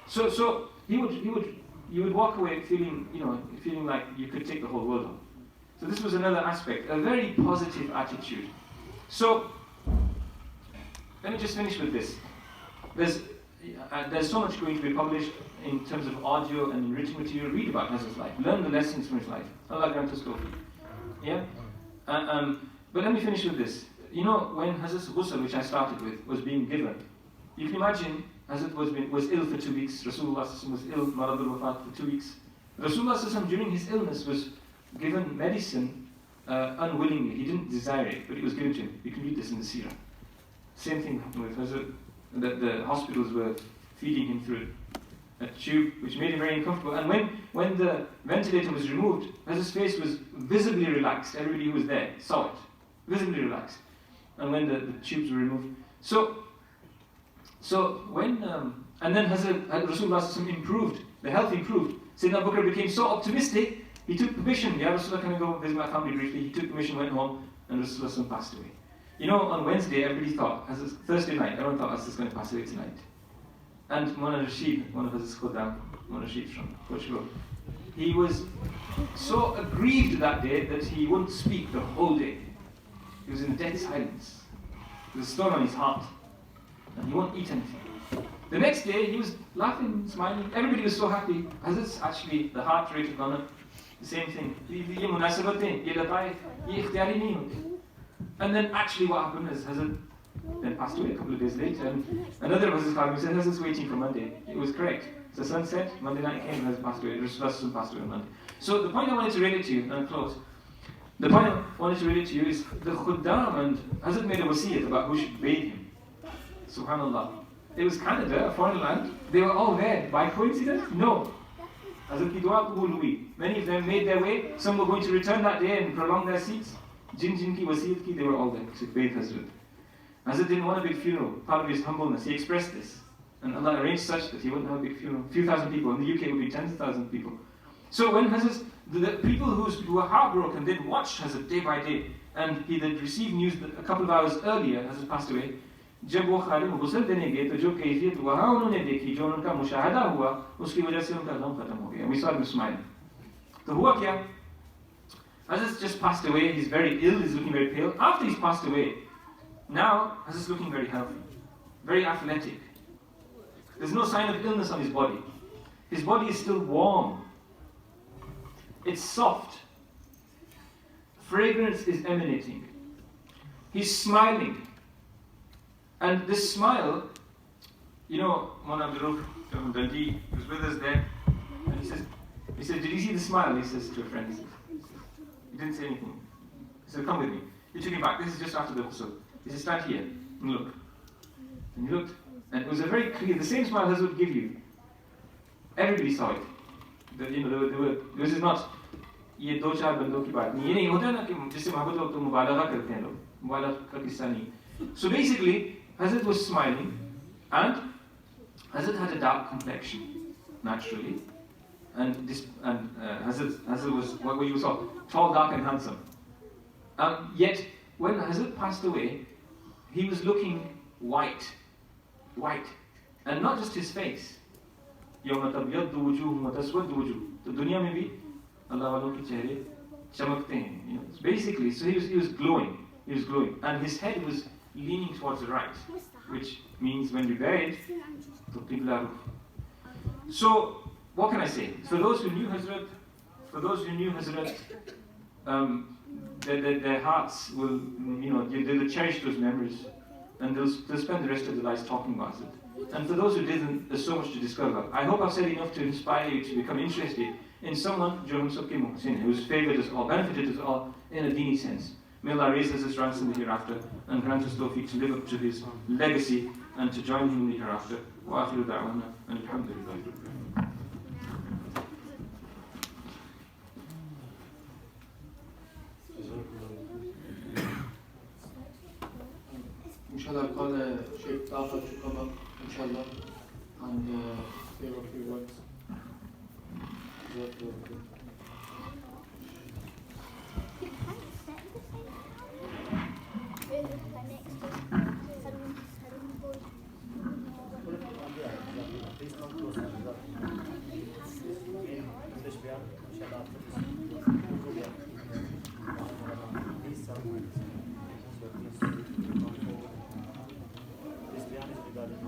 So you would walk away feeling like you could take the whole world on. So this was another aspect, a very positive attitude. So let me just finish with this. There's so much going to be published in terms of audio and in written material. Read about Hazrat's life, learn the lessons from his life. Allah grant us tawfiq. Yeah? But let me finish with this. You know, when Hazrat's ghusl, which I started with, was being given, you can imagine Hazrat was ill for 2 weeks. Rasulullah was ill, Maradul Wafat, for 2 weeks. Rasulullah during his illness was given medicine unwillingly. He didn't desire it, but it was given to him. You can read this in the seerah. Same thing happened with Hazrat. The hospitals were feeding him through it. a tube which made him very uncomfortable. And when the ventilator was removed, Hazrat's face was visibly relaxed. Everybody who was there saw it, visibly relaxed. And when the tubes were removed, so when and then Hazrat Rasulullah improved, the health improved. Sayyidina Abu Bakr became so optimistic, he took permission. Ya Rasulullah, can I go visit my family briefly? He took permission, went home, and Rasulullah passed away. You know, on Wednesday, everybody thought, as it's Thursday night, everyone thought Hazrat was going to pass away tonight. And Mawlana Rashid, one of Hazrat's Khuddam, Mawlana Rashid from Portugal, he was so aggrieved that day that he wouldn't speak the whole day. He was in dead silence. There was a stone on his heart, and he won't eat anything. The next day, he was laughing, smiling. Everybody was so happy. Hazrat's actually, the heart rate had gone up. The same thing. ये मुनासिबतें, ये लताएफ, ये इख्तियारी नहीं होती. And then actually what happened is Hazrat then passed away a couple of days later. And another of Hazrat's Khadim said, Hazrat's waiting for Monday. It was correct. The sun set, Monday night came, Hazrat passed away. Rasulullah passed away on Monday. So the point I wanted to relate to you, and I'll close. The point I wanted to relate to you is the Khuddam, and Hazrat made a wasiyat about who should bathe him. Subhanallah. It was Canada, a foreign land. They were all there. By coincidence? No. Hazrat ki dua qabul hui. Many of them made their way. Some were going to return that day and prolong their seats. Jin ki wasiyat ki, they were all there to bathe Hazrat. Hazrat didn't want a big funeral. Part of his humbleness, he expressed this. And Allah arranged such that he wouldn't have a big funeral. A few thousand people. In the UK it would be 10,000 people. So when Hazrat, the people who were heartbroken, they'd watched Hazrat day by day. And he had received news that a couple of hours earlier, Hazrat passed away. जब वो खालिद गुस्ल देने गए तो जो कैफियत वहाँ उन्होंने देखी जो उनका मुशाहदा हुआ उसकी वजह से उनका गम खत्म हो गया. We saw him smiling. तो हुआ क्या? Hazrat just passed away. He's very ill. He's looking very pale. After he's passed away, now Hazrat's looking very healthy, very athletic. There's no sign of illness on his body. His body is still warm. It's soft. Fragrance is emanating. He's smiling. And this smile, you know, Mawlana Abdul Rauf Dandi was with us there, and he said, did you see the smile? He says to a friend, he didn't say anything. He said, come with me. He took him back. This is just after the ghusl. He said, stand here and look. And he looked, and it was a very clear, the same smile Hazrat would give you. Everybody saw it. This is not, ये दो चार बंदों की बात नहीं. ये नहीं होता ना कि जिससे मोहब्बत हो तो मुबालगा करते हैं लोग. मुबालगा का किस्सा नहीं. So basically, Hazrat was smiling, and Hazrat had a dark complexion, naturally, and Hazrat was what you saw, tall, dark, and handsome. Yet, when Hazrat passed away, he was looking white, and not just his face. يوم تبيض وجوه وتسود وجوه. तो दुनिया में भी अल्लाह वालों के चेहरे चमकते हैं. You know, basically, so he was glowing, and his head was leaning towards the right, which means when we buried, so what can I say? For those who knew Hazrat, their hearts will, they'll cherish those memories, and they'll spend the rest of their lives talking about it. And for those who didn't, there's so much to discover. I hope I've said enough to inspire you to become interested in someone, who's favored us all, benefited us all in a dini sense. May Allah raise us as ranks in the hereafter and grant us tawfiq to live up to his legacy and to join him in the hereafter. Wa akhiru da'wana and alhamdulillah. Inshallah, I'll call Sheikh Taha to come up, inshallah, and say a few words. Please come closer. English beyond, inshallah. Please come forward. This beyond is regarding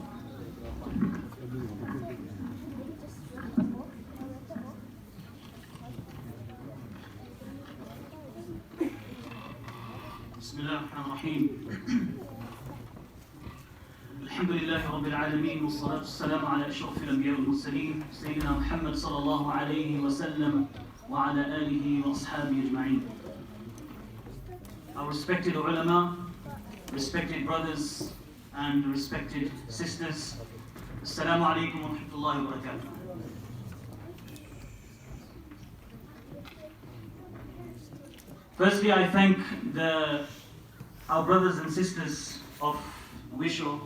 بسم الله الرحمن الرحيم. الحمد لله رب العالمين والصلاة والسلام على أشرف الأنبياء والمرسلين سيدنا محمد صلى الله عليه وسلم وعلى آله وأصحابه أجمعين. Our respected ulama, respected brothers and respected sisters, Assalamu alaikum wa rahmatullahi wa barakatuh. Firstly, I thank our brothers and sisters of Wisho